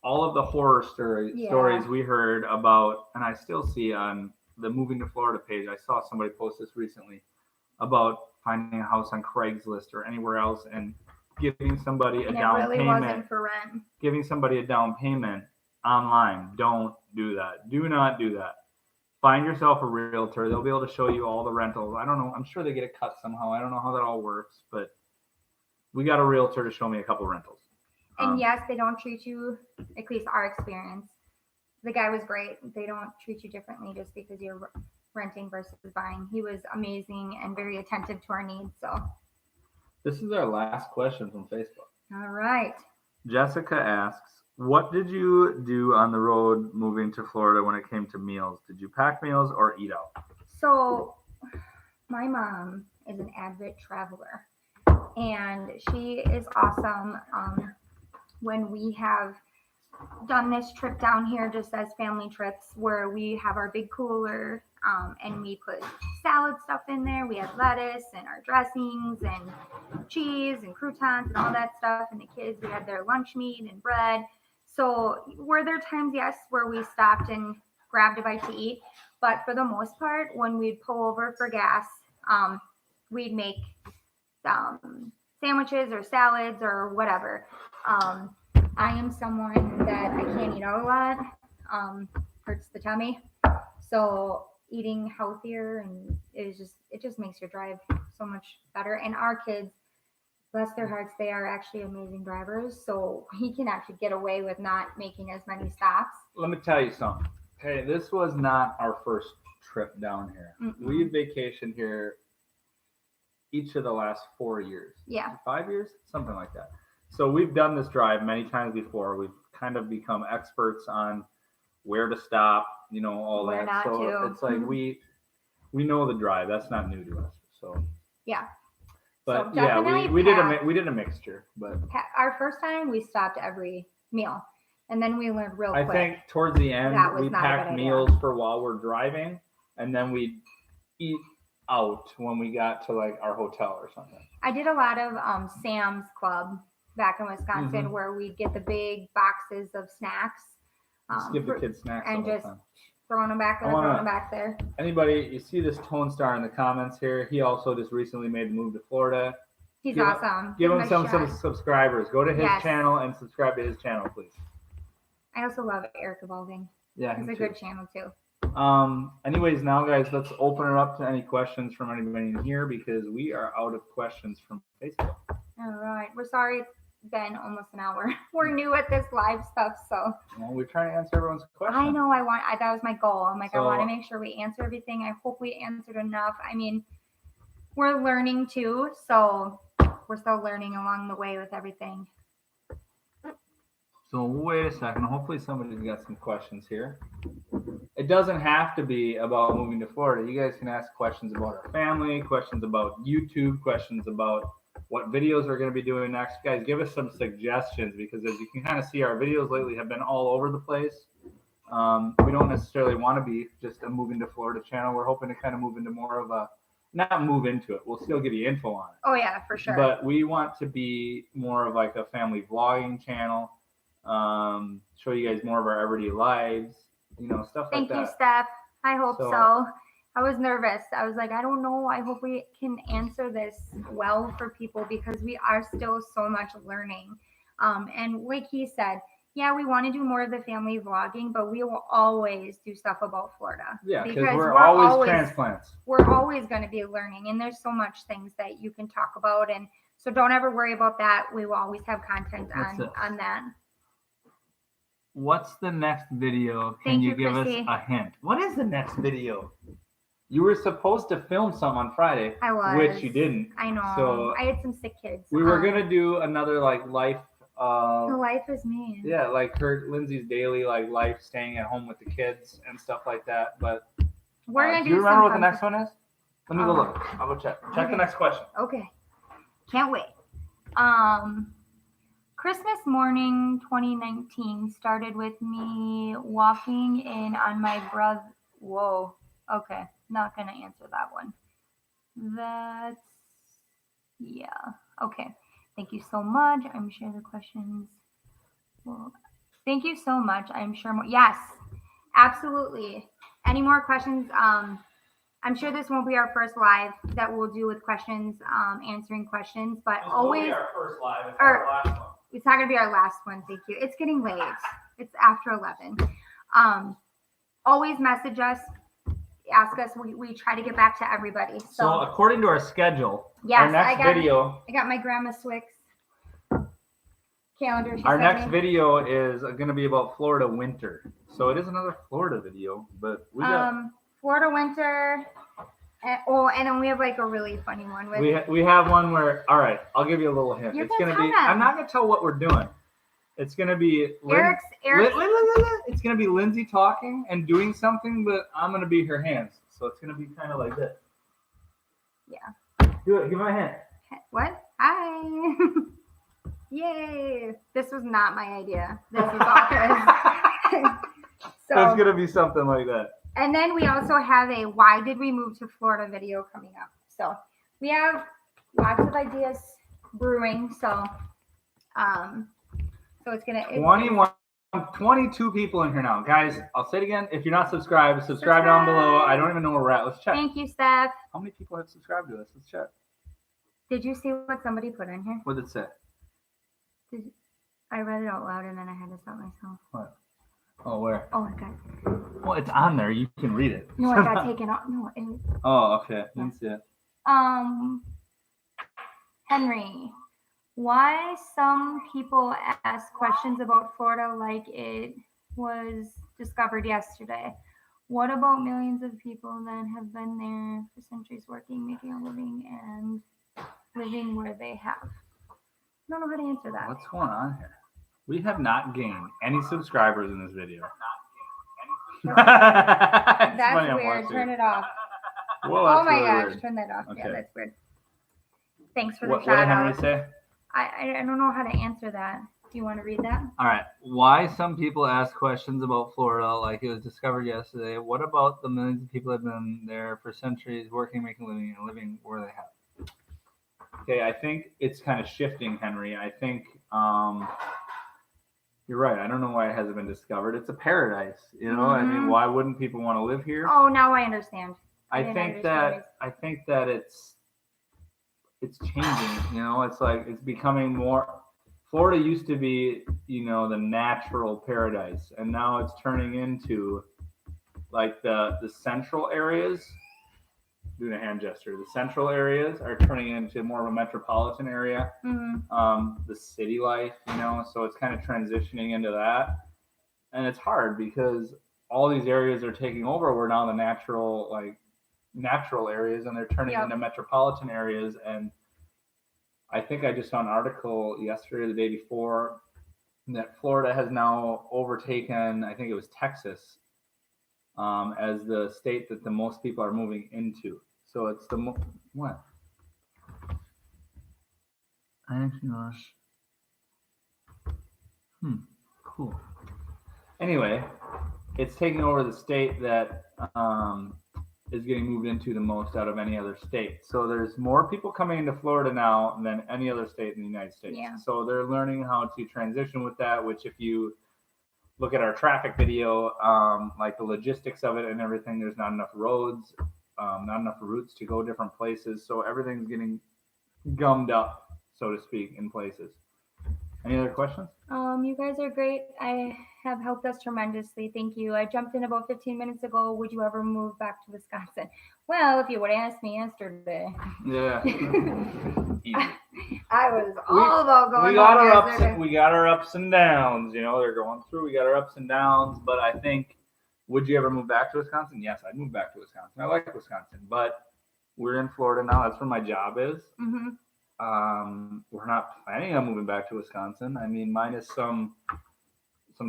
Speaker 1: all of the horror stories we heard about, and I still see on the Moving to Florida page, I saw somebody post this recently about finding a house on Craigslist or anywhere else and giving somebody a down payment.
Speaker 2: Wasn't for rent.
Speaker 1: Giving somebody a down payment online. Don't do that. Do not do that. Find yourself a realtor. They'll be able to show you all the rentals. I don't know. I'm sure they get a cut somehow. I don't know how that all works, but we got a realtor to show me a couple rentals.
Speaker 2: And yes, they don't treat you, at least our experience. The guy was great. They don't treat you differently just because you're renting versus buying. He was amazing and very attentive to our needs. So
Speaker 1: this is our last question from Facebook.
Speaker 2: All right.
Speaker 1: Jessica asks, what did you do on the road moving to Florida when it came to meals? Did you pack meals or eat out?
Speaker 2: So my mom is an avid traveler and she is awesome. When we have done this trip down here just as family trips where we have our big cooler and we put salad stuff in there. We had lettuce and our dressings and cheese and croutons and all that stuff. And the kids, we had their lunch meat and bread. So were there times, yes, where we stopped and grabbed a bite to eat? But for the most part, when we'd pull over for gas, we'd make sandwiches or salads or whatever. I am someone that I can't eat out a lot. Hurts the tummy. So eating healthier and it just makes your drive so much better. And our kids, bless their hearts, they are actually amazing drivers. So he can actually get away with not making as many stops.
Speaker 1: Let me tell you something. Hey, this was not our first trip down here. We vacationed here each of the last 4 years.
Speaker 2: Yeah.
Speaker 1: 5 years? Something like that. So we've done this drive many times before. We've kind of become experts on where to stop, all
Speaker 2: where
Speaker 1: that. So it's like we know the drive. That's not new to us. So
Speaker 2: yeah.
Speaker 1: But
Speaker 2: so
Speaker 1: yeah, we did a mixture. But
Speaker 2: our first time we stopped every meal, and then we learned real quick.
Speaker 1: I think towards the end we packed meals for while we're driving, and then we eat out when we got to like our hotel or something.
Speaker 2: I did a lot of Sam's Club back in Wisconsin where we'd get the big boxes of snacks.
Speaker 1: Just give the kids snacks
Speaker 2: and
Speaker 1: all the
Speaker 2: just
Speaker 1: time.
Speaker 2: Throwing them back there.
Speaker 1: Anybody, you see this Tone Star in the comments here? He also just recently made the move to Florida.
Speaker 2: He's awesome.
Speaker 1: Give him some subscribers. Go to his channel and subscribe to his channel, please.
Speaker 2: I also love Eric Evolving.
Speaker 1: Yeah,
Speaker 2: he's a good channel too.
Speaker 1: Anyways, now guys, let's open it up to any questions from anybody in here because we are out of questions from Facebook.
Speaker 2: All right. We're sorry it's been almost an hour. We're new at this live stuff, so.
Speaker 1: Well, we're trying to answer everyone's questions.
Speaker 2: I know. That was my goal. I'm like, I want to make sure we answer everything. I hope we answered enough. I mean, we're learning too, so we're still learning along the way with everything.
Speaker 1: So wait a second. Hopefully somebody's got some questions here. It doesn't have to be about moving to Florida. You guys can ask questions about our family, questions about YouTube, questions about what videos we're going to be doing next. Guys, give us some suggestions, because as you can kind of see, our videos lately have been all over the place. We don't necessarily want to be just a moving to Florida channel. We're hoping to kind of move into more of a, not move into it, we'll still give you info on it.
Speaker 2: Oh yeah, for sure.
Speaker 1: But we want to be more of like a family vlogging channel, show you guys more of our everyday lives, stuff like that.
Speaker 2: Thank you, Steph. I hope so. I was nervous. I was like, I don't know. I hope we can answer this well for people, because we are still so much learning. And like he said, yeah, we want to do more of the family vlogging, but we will always do stuff about Florida.
Speaker 1: Yeah, because we're always transplants.
Speaker 2: We're always going to be learning, and there's so much things that you can talk about. And so don't ever worry about that. We will always have content on that.
Speaker 1: What's the next video? Can you give us a hint? What is the next video? You were supposed to film some on Friday.
Speaker 2: I was.
Speaker 1: Which you didn't.
Speaker 2: I know.
Speaker 1: So
Speaker 2: I had some sick kids.
Speaker 1: We were going to do another life.
Speaker 2: The life is me.
Speaker 1: Yeah, Lindsay's daily life, staying at home with the kids and stuff like that. But
Speaker 2: we're gonna do.
Speaker 1: You remember what the next one is? Let me go look. I'll go check. Check the next question.
Speaker 2: Okay. Can't wait. Christmas morning 2019 started with me walking in on my brother. Whoa. Okay. Not gonna answer that one. Yeah. Okay. Thank you so much. I'm sure the questions. Well, thank you so much. I'm sure more. Yes, absolutely. Any more questions? I'm sure this won't be our first live that we'll do with questions, answering questions, but always
Speaker 1: our first live. It's our last one.
Speaker 2: It's not going to be our last one. Thank you. It's getting late. It's after 11. Always message us. Ask us. We try to get back to everybody.
Speaker 1: So according to our schedule,
Speaker 2: yes,
Speaker 1: our next video.
Speaker 2: I got my grandma Swix calendar.
Speaker 1: Our next video is going to be about Florida winter. So it is another Florida video, but we got
Speaker 2: Florida winter. And then we have a really funny one.
Speaker 1: We have one where, all right, I'll give you a little hint. It's going to be. I'm not going to tell what we're doing. It's going to be
Speaker 2: Eric's.
Speaker 1: It's going to be Lindsay talking and doing something, but I'm going to be her hands. So it's going to be kind of like this.
Speaker 2: Yeah.
Speaker 1: Do it. Give me a hint.
Speaker 2: What? Hi. Yay. This was not my idea. This is all So
Speaker 1: it's going to be something like that.
Speaker 2: And then we also have a why did we move to Florida video coming up. So we have lots of ideas brewing. So it's going to
Speaker 1: 22 people in here now. Guys, I'll say it again. If you're not subscribed, subscribe down below. I don't even know where we're at. Let's check.
Speaker 2: Thank you, Steph.
Speaker 1: How many people have subscribed to us? Let's check.
Speaker 2: Did you see what somebody put in here?
Speaker 1: What did it say?
Speaker 2: I read it out loud and then I had to stop myself.
Speaker 1: What? Oh, where?
Speaker 2: Oh, I got it.
Speaker 1: Well, it's on there. You can read it.
Speaker 2: No, I got taken off. No.
Speaker 1: Oh, okay. Didn't see it.
Speaker 2: Henry. Why some people ask questions about Florida like it was discovered yesterday? What about millions of people that have been there for centuries working, making a living, and living where they have? I don't know how to answer that.
Speaker 1: What's going on here? We have not gained any subscribers in this video.
Speaker 2: That's weird. Turn it off.
Speaker 1: Whoa,
Speaker 2: oh my
Speaker 1: really
Speaker 2: gosh,
Speaker 1: weird.
Speaker 2: Turn that off.
Speaker 1: Okay.
Speaker 2: Yeah, that's weird. Thanks for the
Speaker 1: What
Speaker 2: shout
Speaker 1: did Henry
Speaker 2: out.
Speaker 1: say?
Speaker 2: I don't know how to answer that. Do you want to read that?
Speaker 1: All right. Why some people ask questions about Florida like it was discovered yesterday? What about the millions of people that have been there for centuries, working, making a living, and living where they have? Okay, I think it's kind of shifting, Henry. I think you're right. I don't know why it hasn't been discovered. It's a paradise, I mean, why wouldn't people want to live here?
Speaker 2: Oh, now I understand.
Speaker 1: I think that it's changing. It's like it's becoming more. Florida used to be, the natural paradise, and now it's turning into like the central areas. Doing a hand gesture. The central areas are turning into more of a metropolitan area. The city life, so it's kind of transitioning into that, and it's hard because all these areas are taking over. We're now the natural areas, and they're turning into metropolitan areas. And I think I just saw an article yesterday or the day before that Florida has now overtaken, I think it was Texas, as the state that the most people are moving into. So it's what? I actually lost. Cool. Anyway, it's taking over the state that is getting moved into the most out of any other state. So there's more people coming into Florida now than any other state in the United States.
Speaker 2: Yeah.
Speaker 1: So they're learning how to transition with that, which if you look at our traffic video, like the logistics of it and everything, there's not enough roads, not enough routes to go different places. So everything's getting gummed up, so to speak, in places. Any other questions?
Speaker 2: You guys are great. I have helped us tremendously. Thank you. I jumped in about 15 minutes ago. Would you ever move back to Wisconsin? Well, if you would have asked me yesterday.
Speaker 1: Yeah.
Speaker 2: I was all about going.
Speaker 1: We got our ups and downs. You know, they're going through. We got our ups and downs. But I think, would you ever move back to Wisconsin? Yes, I'd move back to Wisconsin. I like Wisconsin, but we're in Florida now. That's where my job is.
Speaker 2: Mm-hmm.
Speaker 1: We're not planning on moving back to Wisconsin. I mean, minus some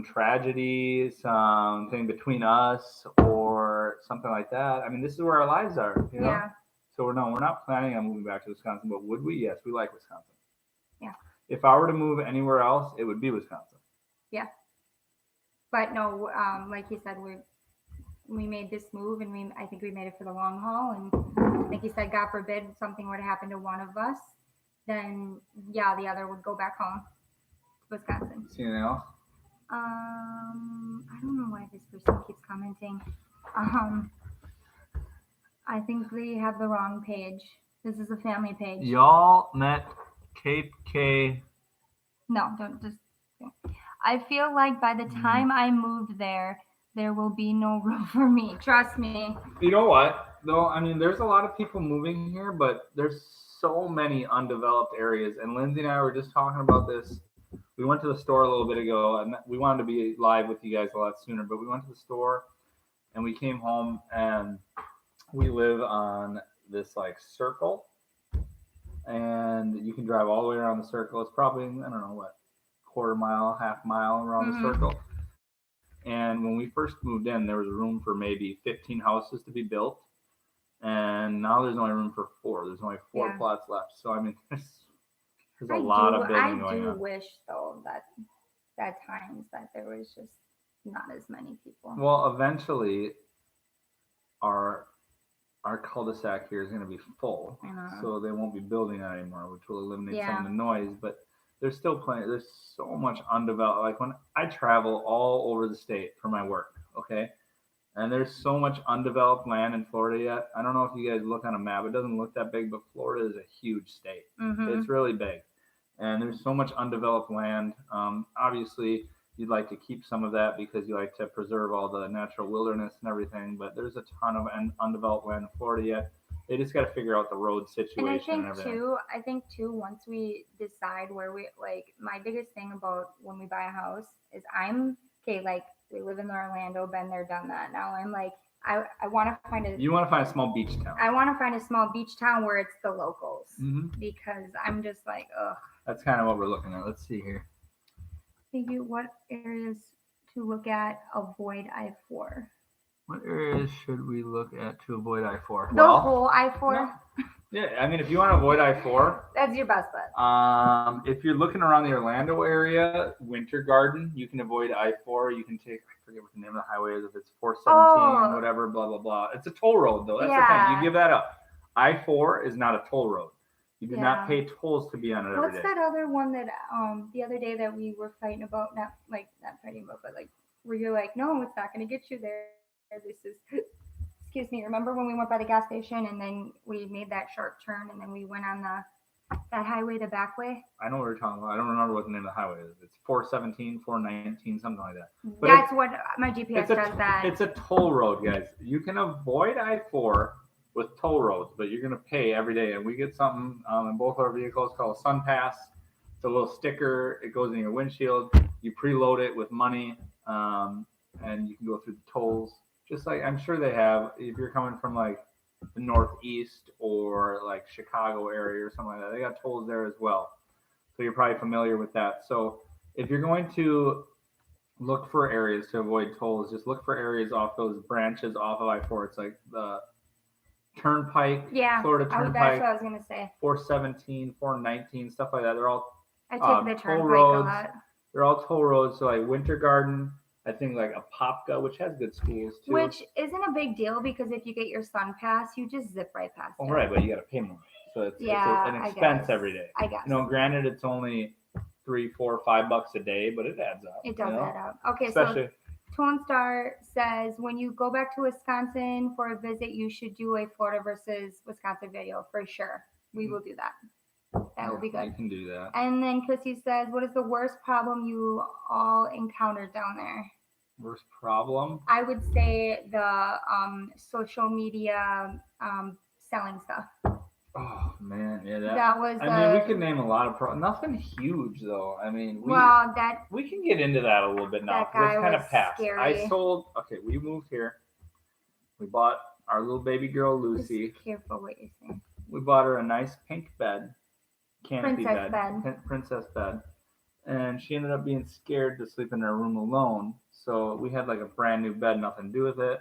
Speaker 1: tragedy, something between us or something like that. I mean, this is where our lives are, you know?
Speaker 2: Yeah.
Speaker 1: So we're not planning on moving back to Wisconsin, but would we? Yes, we like Wisconsin.
Speaker 2: Yeah.
Speaker 1: If I were to move anywhere else, it would be Wisconsin.
Speaker 2: Yeah. But no, like you said, we made this move, and I think we made it for the long haul. And like you said, God forbid something were to happen to one of us, then yeah, the other would go back home to Wisconsin.
Speaker 1: See anything else?
Speaker 2: I don't know why this person keeps commenting. I think they have the wrong page. This is a family page.
Speaker 1: Y'all met Cape K.
Speaker 2: No, don't just. I feel like by the time I moved there will be no room for me. Trust me.
Speaker 1: You know what? Though, I mean, there's a lot of people moving here, but there's so many undeveloped areas. And Lindsay and I were just talking about this. We went to the store a little bit ago, and we wanted to be live with you guys a lot sooner, but we went to the store, and we came home, and we live on this, like, circle, and you can drive all the way around the circle. It's probably, I don't know, what, quarter mile, half mile around the circle. And when we first moved in, there was room for maybe 15 houses to be built, and now there's only room for 4. There's only 4 plots left. So, I mean, there's a lot of building going on.
Speaker 2: I do wish, though, that at times that there was just not as many people.
Speaker 1: Well, eventually, our cul-de-sac here is going to be full, so they won't be building that anymore, which will eliminate some of the noise. But there's still plenty. There's so much undeveloped. Like when I travel all over the state for my work, okay, and there's so much undeveloped land in Florida yet. I don't know if you guys look on a map. It doesn't look that big, but Florida is a huge state. It's really big. And there's so much undeveloped land. Obviously, you'd like to keep some of that because you like to preserve all the natural wilderness and everything. But there's a ton of undeveloped land in Florida yet. They just got to figure out the road situation and everything.
Speaker 2: I think too, once we decide where we, like, my biggest thing about when we buy a house is like, we live in Orlando, been there, done that. Now I'm like, I want to find
Speaker 1: You want to find a small beach town.
Speaker 2: I want to find a small beach town where it's the locals. Because I'm just like, ugh.
Speaker 1: That's kind of what we're looking at. Let's see here.
Speaker 2: Thank you. What areas to look at? Avoid I-4.
Speaker 1: What areas should we look at to avoid I-4?
Speaker 2: The whole I-4?
Speaker 1: No. Yeah, I mean, if you want to avoid I-4,
Speaker 2: that's your best bet.
Speaker 1: If you're looking around the Orlando area, Winter Garden, you can avoid I-4. You can take, I forget what the name of the highway is, if it's 417, whatever, blah, blah, blah. It's a toll road, though. That's the thing. You give that up. I-4 is not a toll road. You do not pay tolls to be on it every day.
Speaker 2: What's that other one that the other day that we were fighting about? Not fighting about, but like where you're like, no, it's not going to get you there. This is, excuse me. Remember when we went by the gas station and then we made that sharp turn and then we went on that highway, the back way?
Speaker 1: I know what you're talking about. I don't remember what the name of the highway is. It's 417, 419, something like that. But
Speaker 2: that's what my GPS does. That
Speaker 1: it's a toll road, guys. You can avoid I-4 with toll roads, but you're going to pay every day. And we get something in both our vehicles called a Sun Pass. It's a little sticker. It goes in your windshield. You preload it with money, and you can go through the tolls. Just like I'm sure they have, if you're coming from like the Northeast or like Chicago area or something like that, they got tolls there as well. So you're probably familiar with that. So if you're going to look for areas to avoid tolls, just look for areas off those branches off of I-4. It's like the Turnpike,
Speaker 2: Yeah,
Speaker 1: Florida
Speaker 2: that's
Speaker 1: Turnpike,
Speaker 2: what I was gonna say.
Speaker 1: 417, 419, stuff like that. They're all
Speaker 2: I take the
Speaker 1: toll
Speaker 2: turnpike
Speaker 1: roads.
Speaker 2: a lot.
Speaker 1: They're all toll roads. So like Winter Garden, I think like Apopka, which has good schools too.
Speaker 2: Which isn't a big deal because if you get your Sun Pass, you just zip right past it.
Speaker 1: Right, but you got to pay more. So it's an expense every day.
Speaker 2: I guess.
Speaker 1: Granted, it's only $3, $4, $5 a day, but it adds up.
Speaker 2: It does add up. Okay,
Speaker 1: especially.
Speaker 2: So Tone Star says when you go back to Wisconsin for a visit, you should do a Florida versus Wisconsin video for sure. We will do that. That will be good.
Speaker 1: You can do that.
Speaker 2: And then Chrissy says, what is the worst problem you all encountered down there?
Speaker 1: Worst problem?
Speaker 2: I would say the social media selling stuff.
Speaker 1: Oh man, yeah.
Speaker 2: That was.
Speaker 1: We could name a lot of problems. Nothing huge though.
Speaker 2: We
Speaker 1: can get into that a little bit now.
Speaker 2: That guy
Speaker 1: it's kind of past.
Speaker 2: Scary.
Speaker 1: We moved here. We bought our little baby girl Lucy.
Speaker 2: Just careful what you say.
Speaker 1: We bought her a nice pink bed, canopy
Speaker 2: princess bed,
Speaker 1: and she ended up being scared to sleep in her room alone. So we had like a brand new bed, nothing to do with it.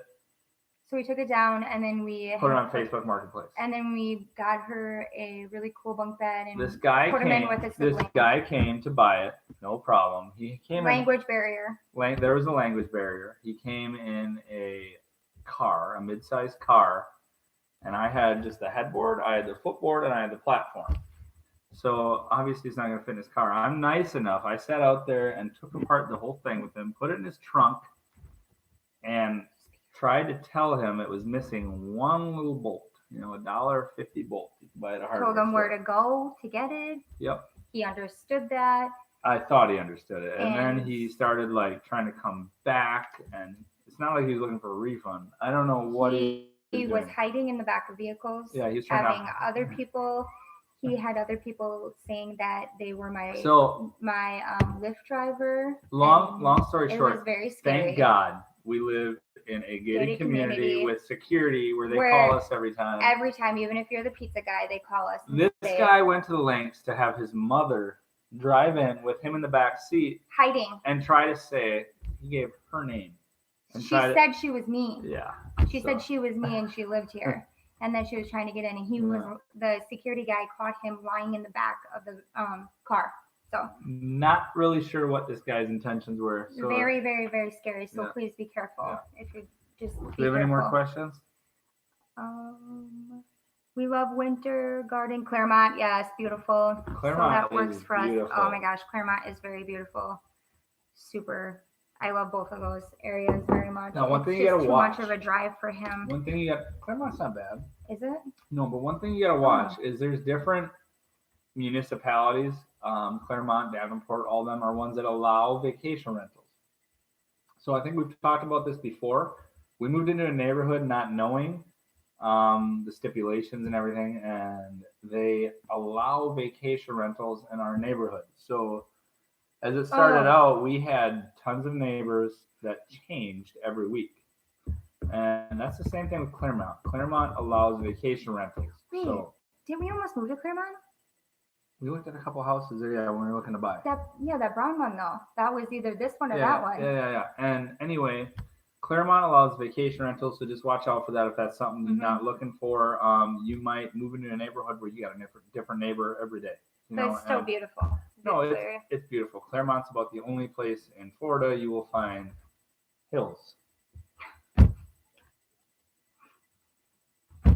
Speaker 2: So we took it down and then we
Speaker 1: put it on Facebook Marketplace.
Speaker 2: And then we got her a really cool bunk bed and
Speaker 1: this guy came to buy it, no problem. He came
Speaker 2: language barrier.
Speaker 1: There was a language barrier. He came in a car, a mid-sized car, and I had just the headboard, I had the footboard, and I had the platform. So obviously he's not going to fit in his car. I'm nice enough. I sat out there and took apart the whole thing with him, put it in his trunk, and tried to tell him it was missing one little bolt, $1.50 bolt. You can buy it at a hardware store.
Speaker 2: Told him where to go to get it.
Speaker 1: Yep.
Speaker 2: He understood that.
Speaker 1: I thought he understood it. And then he started trying to come back, and it's not like he was looking for a refund. I don't know what he
Speaker 2: was hiding in the back of vehicles.
Speaker 1: Yeah, he was
Speaker 2: having other people. He had other people saying that they were my Lyft driver.
Speaker 1: Long story short,
Speaker 2: it was very scary.
Speaker 1: Thank God we live in a gated community with security where they call us every time.
Speaker 2: Every time, even if you're the pizza guy, they call us.
Speaker 1: This guy went to the lengths to have his mother drive in with him in the back seat,
Speaker 2: hiding,
Speaker 1: and try to say he gave her name.
Speaker 2: She said she was me.
Speaker 1: Yeah.
Speaker 2: She said she was me and she lived here. And then she was trying to get in, and the security guy caught him lying in the back of the car. So
Speaker 1: not really sure what this guy's intentions were. So,
Speaker 2: very, very, very scary. So please be careful. If you just
Speaker 1: do you have any more questions?
Speaker 2: We love Winter Garden, Claremont. Yes, beautiful.
Speaker 1: Claremont
Speaker 2: so that works for us.
Speaker 1: Beautiful.
Speaker 2: Oh my gosh, Claremont is very beautiful. Super. I love both of those areas very much.
Speaker 1: Now, one thing you gotta watch.
Speaker 2: Too much of a drive for him.
Speaker 1: One thing Claremont's not bad.
Speaker 2: Is it?
Speaker 1: No, but one thing you gotta watch is there's different municipalities. Claremont, Davenport, all of them are ones that allow vacation rentals. So I think we've talked about this before. We moved into a neighborhood not knowing the stipulations and everything, and they allow vacation rentals in our neighborhood. So as it started out, we had tons of neighbors that changed every week. And that's the same thing with Claremont. Claremont allows vacation rentals.
Speaker 2: Wait, didn't we almost move to Claremont?
Speaker 1: We looked at a couple houses there, when we were looking to buy.
Speaker 2: That brown one, though. That was either this one or that one.
Speaker 1: Yeah. And anyway, Claremont allows vacation rentals, so just watch out for that if that's something you're not looking for. You might move into a neighborhood where you got a different neighbor every day.
Speaker 2: But it's still beautiful.
Speaker 1: It's beautiful. Claremont's about the only place in Florida you will find hills.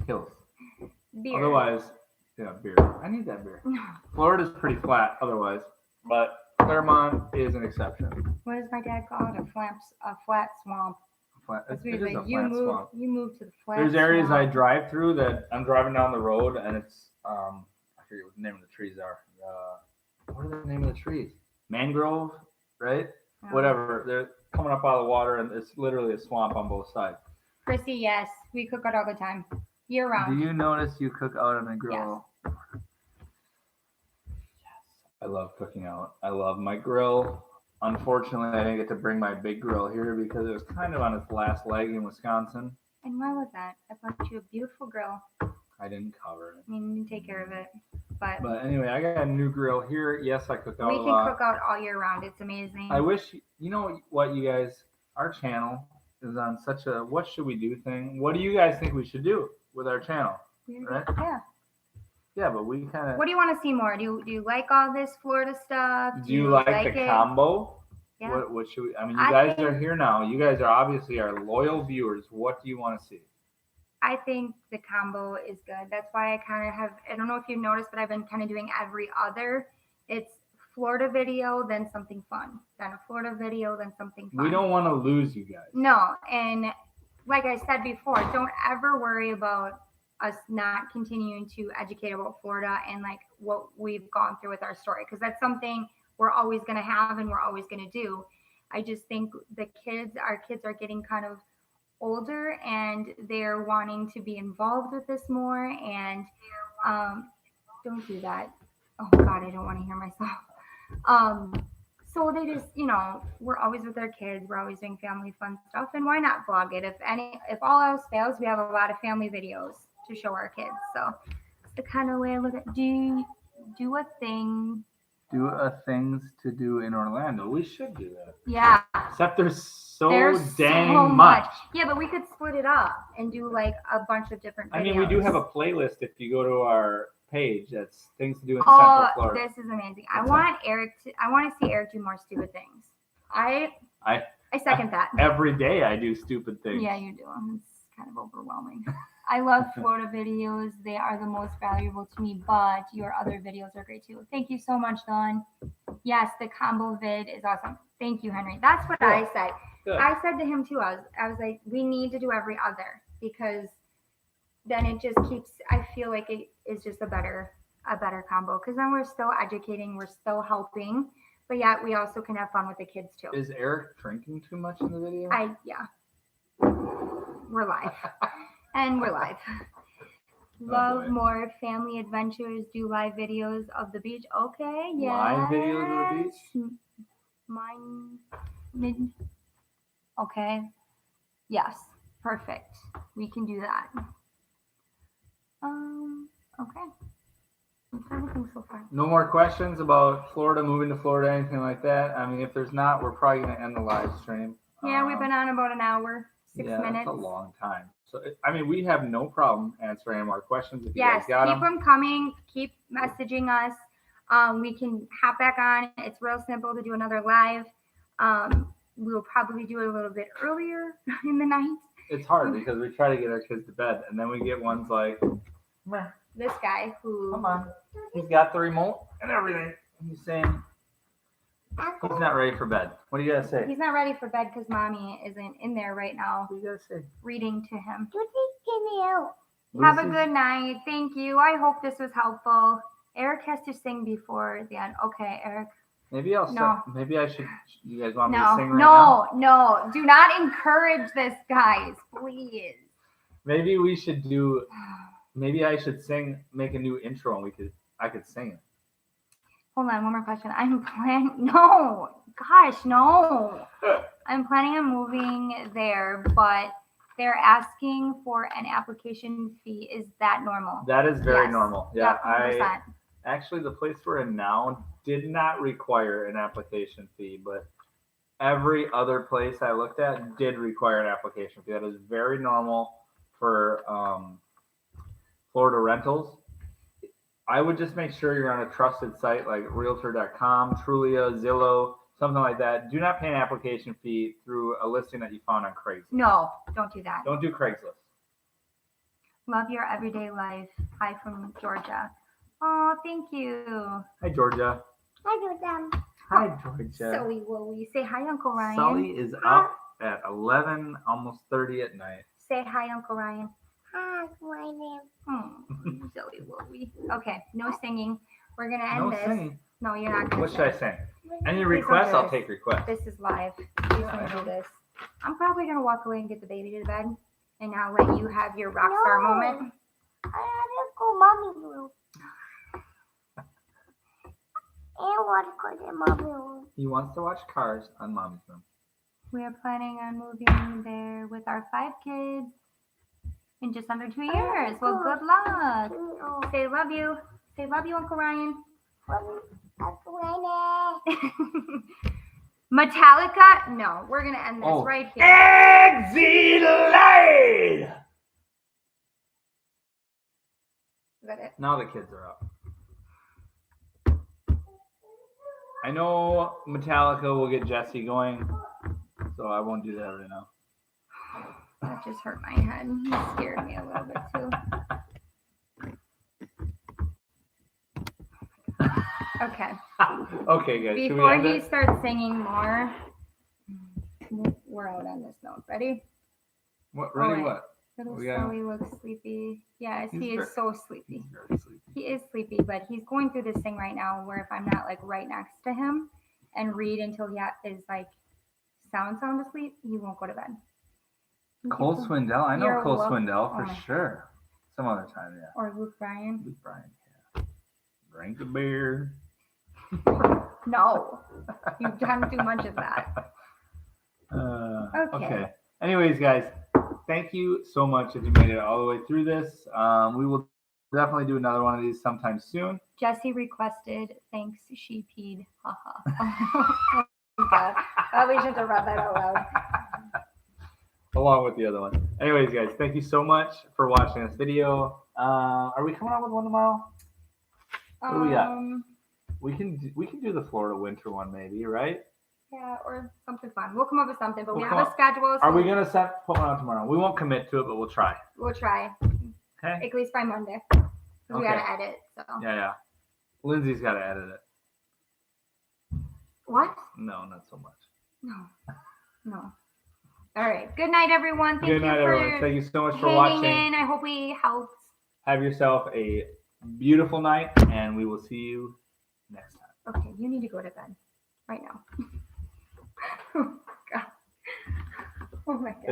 Speaker 2: Beer.
Speaker 1: Otherwise, beer. I need that beer. Florida's pretty flat otherwise, but Claremont is an exception.
Speaker 2: What does my dad call it? A flat swamp. You moved to the flat.
Speaker 1: There's areas
Speaker 2: swamp.
Speaker 1: I drive through that I'm driving down the road and it's I forget what the name of the trees are. What are the name of the trees? Mangrove, right? Oh. Whatever. They're coming up out of the water and it's literally a swamp on both sides.
Speaker 2: Chrissy, yes, we cook out all the time, year round.
Speaker 1: Do you notice you cook out on the grill?
Speaker 2: Yes.
Speaker 1: I love cooking out. I love my grill. Unfortunately, I didn't get to bring my big grill here because it was kind of on its last leg in Wisconsin.
Speaker 2: And why was that? I bought you a beautiful grill.
Speaker 1: I didn't cover it.
Speaker 2: I mean, you take care of it.
Speaker 1: But anyway, I got a new grill here. Yes, I cook out
Speaker 2: a lot. We can cook out all year round. It's amazing.
Speaker 1: I wish, you know what, you guys, our channel is on such a what should we do thing. What do you guys think we should do? with our channel, right?
Speaker 2: Yeah.
Speaker 1: Yeah, but we kind of.
Speaker 2: What do you want to see more? Do you like all this Florida stuff?
Speaker 1: Do you like the
Speaker 2: it?
Speaker 1: combo?
Speaker 2: Yeah.
Speaker 1: What should we? I mean, you guys are here now. You guys are obviously our loyal viewers. What do you want to see?
Speaker 2: I think the combo is good. That's why I kind of have. I don't know if you've noticed, but I've been kind of doing every other. It's Florida video, then something fun, then a Florida video, then something fun.
Speaker 1: We don't want to lose you guys.
Speaker 2: No, and like I said before, don't ever worry about us not continuing to educate about Florida and like what we've gone through with our story, because that's something we're always going to have and we're always going to do. I just think our kids are getting kind of older and they're wanting to be involved with this more, and don't do that. Oh God, I don't want to hear myself. So they just, we're always with our kids. We're always doing family fun stuff, and why not vlog it? If all else fails, we have a lot of family videos to show our kids. So it's the kind of way I look at do a thing.
Speaker 1: Do a things to do in Orlando. We should do that.
Speaker 2: Yeah.
Speaker 1: Except there's so
Speaker 2: much. Yeah, but we could split it up and do like a bunch of different videos.
Speaker 1: I mean, we do have a playlist if you go to our page. That's things to do in Central Florida.
Speaker 2: This is amazing. I want to see Eric do more stupid things. I second that.
Speaker 1: Every day I do stupid things.
Speaker 2: Yeah, you do. It's kind of overwhelming. I love Florida videos. They are the most valuable to me, but your other videos are great too. Thank you so much, Dawn. Yes, the combo vid is awesome. Thank you, Henry. That's what I said. Good. I said to him too, I was like, we need to do every other, because then it just keeps, I feel like it is just a better combo, because then we're still educating, we're still helping, but yet we also can have fun with the kids too.
Speaker 1: Is Eric drinking too much in the video?
Speaker 2: Yeah. We're live. And we're live. Love more family adventures. Do live videos of the beach. Okay, yeah.
Speaker 1: Live videos of the beach?
Speaker 2: Mine. Okay. Yes. Perfect. We can do that. Okay. I'm trying to think so far.
Speaker 1: No more questions about Florida, moving to Florida, anything like that? I mean, if there's not, we're probably going to end the live stream.
Speaker 2: Yeah, we've been on about an hour, 6 minutes.
Speaker 1: That's a long time. So, I mean, we have no problem answering any more questions if you guys got them.
Speaker 2: Keep them coming. Keep messaging us. We can hop back on. It's real simple to do another live. We'll probably do it a little bit earlier in the night.
Speaker 1: It's hard because we try to get our kids to bed, and then we get ones like
Speaker 2: this guy who...
Speaker 1: Come on. He's got the remote and everything. He's saying he's not ready for bed. What do you got to say?
Speaker 2: He's not ready for bed because mommy isn't in there right now.
Speaker 1: What do you got to say?
Speaker 2: Reading to him. Have a good night. Thank you. I hope this was helpful. Eric has to sing before the end. Okay, Eric.
Speaker 1: Maybe I'll sing. Maybe I should. You guys want me to sing right now?
Speaker 2: No. Do not encourage this, guys. Please.
Speaker 1: Maybe we should do. Maybe I should make a new intro, and I could sing it.
Speaker 2: Hold on, one more question. I'm planning. No, gosh, no. I'm planning on moving there, but they're asking for an application fee. Is that normal?
Speaker 1: That is very normal. Yeah,
Speaker 2: 100%.
Speaker 1: Actually, the place we're in now did not require an application fee, but every other place I looked at did require an application fee. That is very normal for Florida rentals. I would just make sure you're on a trusted site like Realtor.com, Trulia, Zillow, something like that. Do not pay an application fee through a listing that you found on Craigslist.
Speaker 2: No, don't do that.
Speaker 1: Don't do Craigslist.
Speaker 2: Love your everyday life. Hi from Georgia. Oh, thank you.
Speaker 1: Hi, Georgia.
Speaker 2: Hi, Georgia.
Speaker 1: Hi, Georgia.
Speaker 2: Sully, will you say hi, Uncle Ryan?
Speaker 1: Sully is up at 11, almost 30 at night.
Speaker 2: Say hi, Uncle Ryan. Hi, Ryan. Sully, will we? Okay, no singing. We're going to end this.
Speaker 1: Singing.
Speaker 2: No, you're not going to
Speaker 1: What should I sing? Any requests? I'll take requests.
Speaker 2: This is live. Please don't do this. I'm probably going to walk away and get the baby to bed. And now let you have your rock star moment. I have to go mommy room. I want to go to mommy room.
Speaker 1: He wants to watch Cars on mommy's room.
Speaker 2: We are planning on moving there with our 5 kids in just under 2 years. Well, good luck. Say love you. Say love you, Uncle Ryan. Uncle Ryan. Metallica? No, we're going to end this right here.
Speaker 1: Exit light!
Speaker 2: Is that it?
Speaker 1: Now the kids are up. I know Metallica will get Jesse going, so I won't do that right now.
Speaker 2: That just hurt my head. He scared me a little bit too. Okay.
Speaker 1: Okay, guys.
Speaker 2: Before he starts singing more, we're out on this note. Ready?
Speaker 1: What? Ready? What?
Speaker 2: Little Sully looks sleepy. Yes, he is so sleepy.
Speaker 1: He's very sleepy.
Speaker 2: He is sleepy, but he's going through this thing right now where if I'm not like right next to him and read until he is like sound asleep, he won't go to bed.
Speaker 1: Cole Swindell? I know Cole Swindell for sure. Some other time, yeah.
Speaker 2: Or Luke Bryan.
Speaker 1: Luke Bryan, yeah. Drink a beer.
Speaker 2: No, you don't do much of that.
Speaker 1: Okay. Anyways, guys, thank you so much if you made it all the way through this. We will definitely do another one of these sometime soon.
Speaker 2: Jesse requested, thanks, she peed. Haha. Oh, God. Probably shouldn't have read that out loud.
Speaker 1: Along with the other one. Anyways, guys, thank you so much for watching this video. Are we coming out with one tomorrow? What do we got? We can do the Florida winter one maybe, right?
Speaker 2: Yeah, or something fun. We'll come up with something, but we have a schedule.
Speaker 1: So are we gonna put one on tomorrow? We won't commit to it, but we'll try.
Speaker 2: We'll try.
Speaker 1: Okay.
Speaker 2: At least by Monday. Because we gotta edit. So.
Speaker 1: Yeah. Lindsay's gotta edit it.
Speaker 2: What?
Speaker 1: No, not so much.
Speaker 2: No. All right. Good night, everyone.
Speaker 1: Good night, everyone. Thank you so much for watching.
Speaker 2: I hope we helped.
Speaker 1: Have yourself a beautiful night, and we will see you next time.
Speaker 2: Okay, you need to go to bed right now. Oh, God. Oh, my God.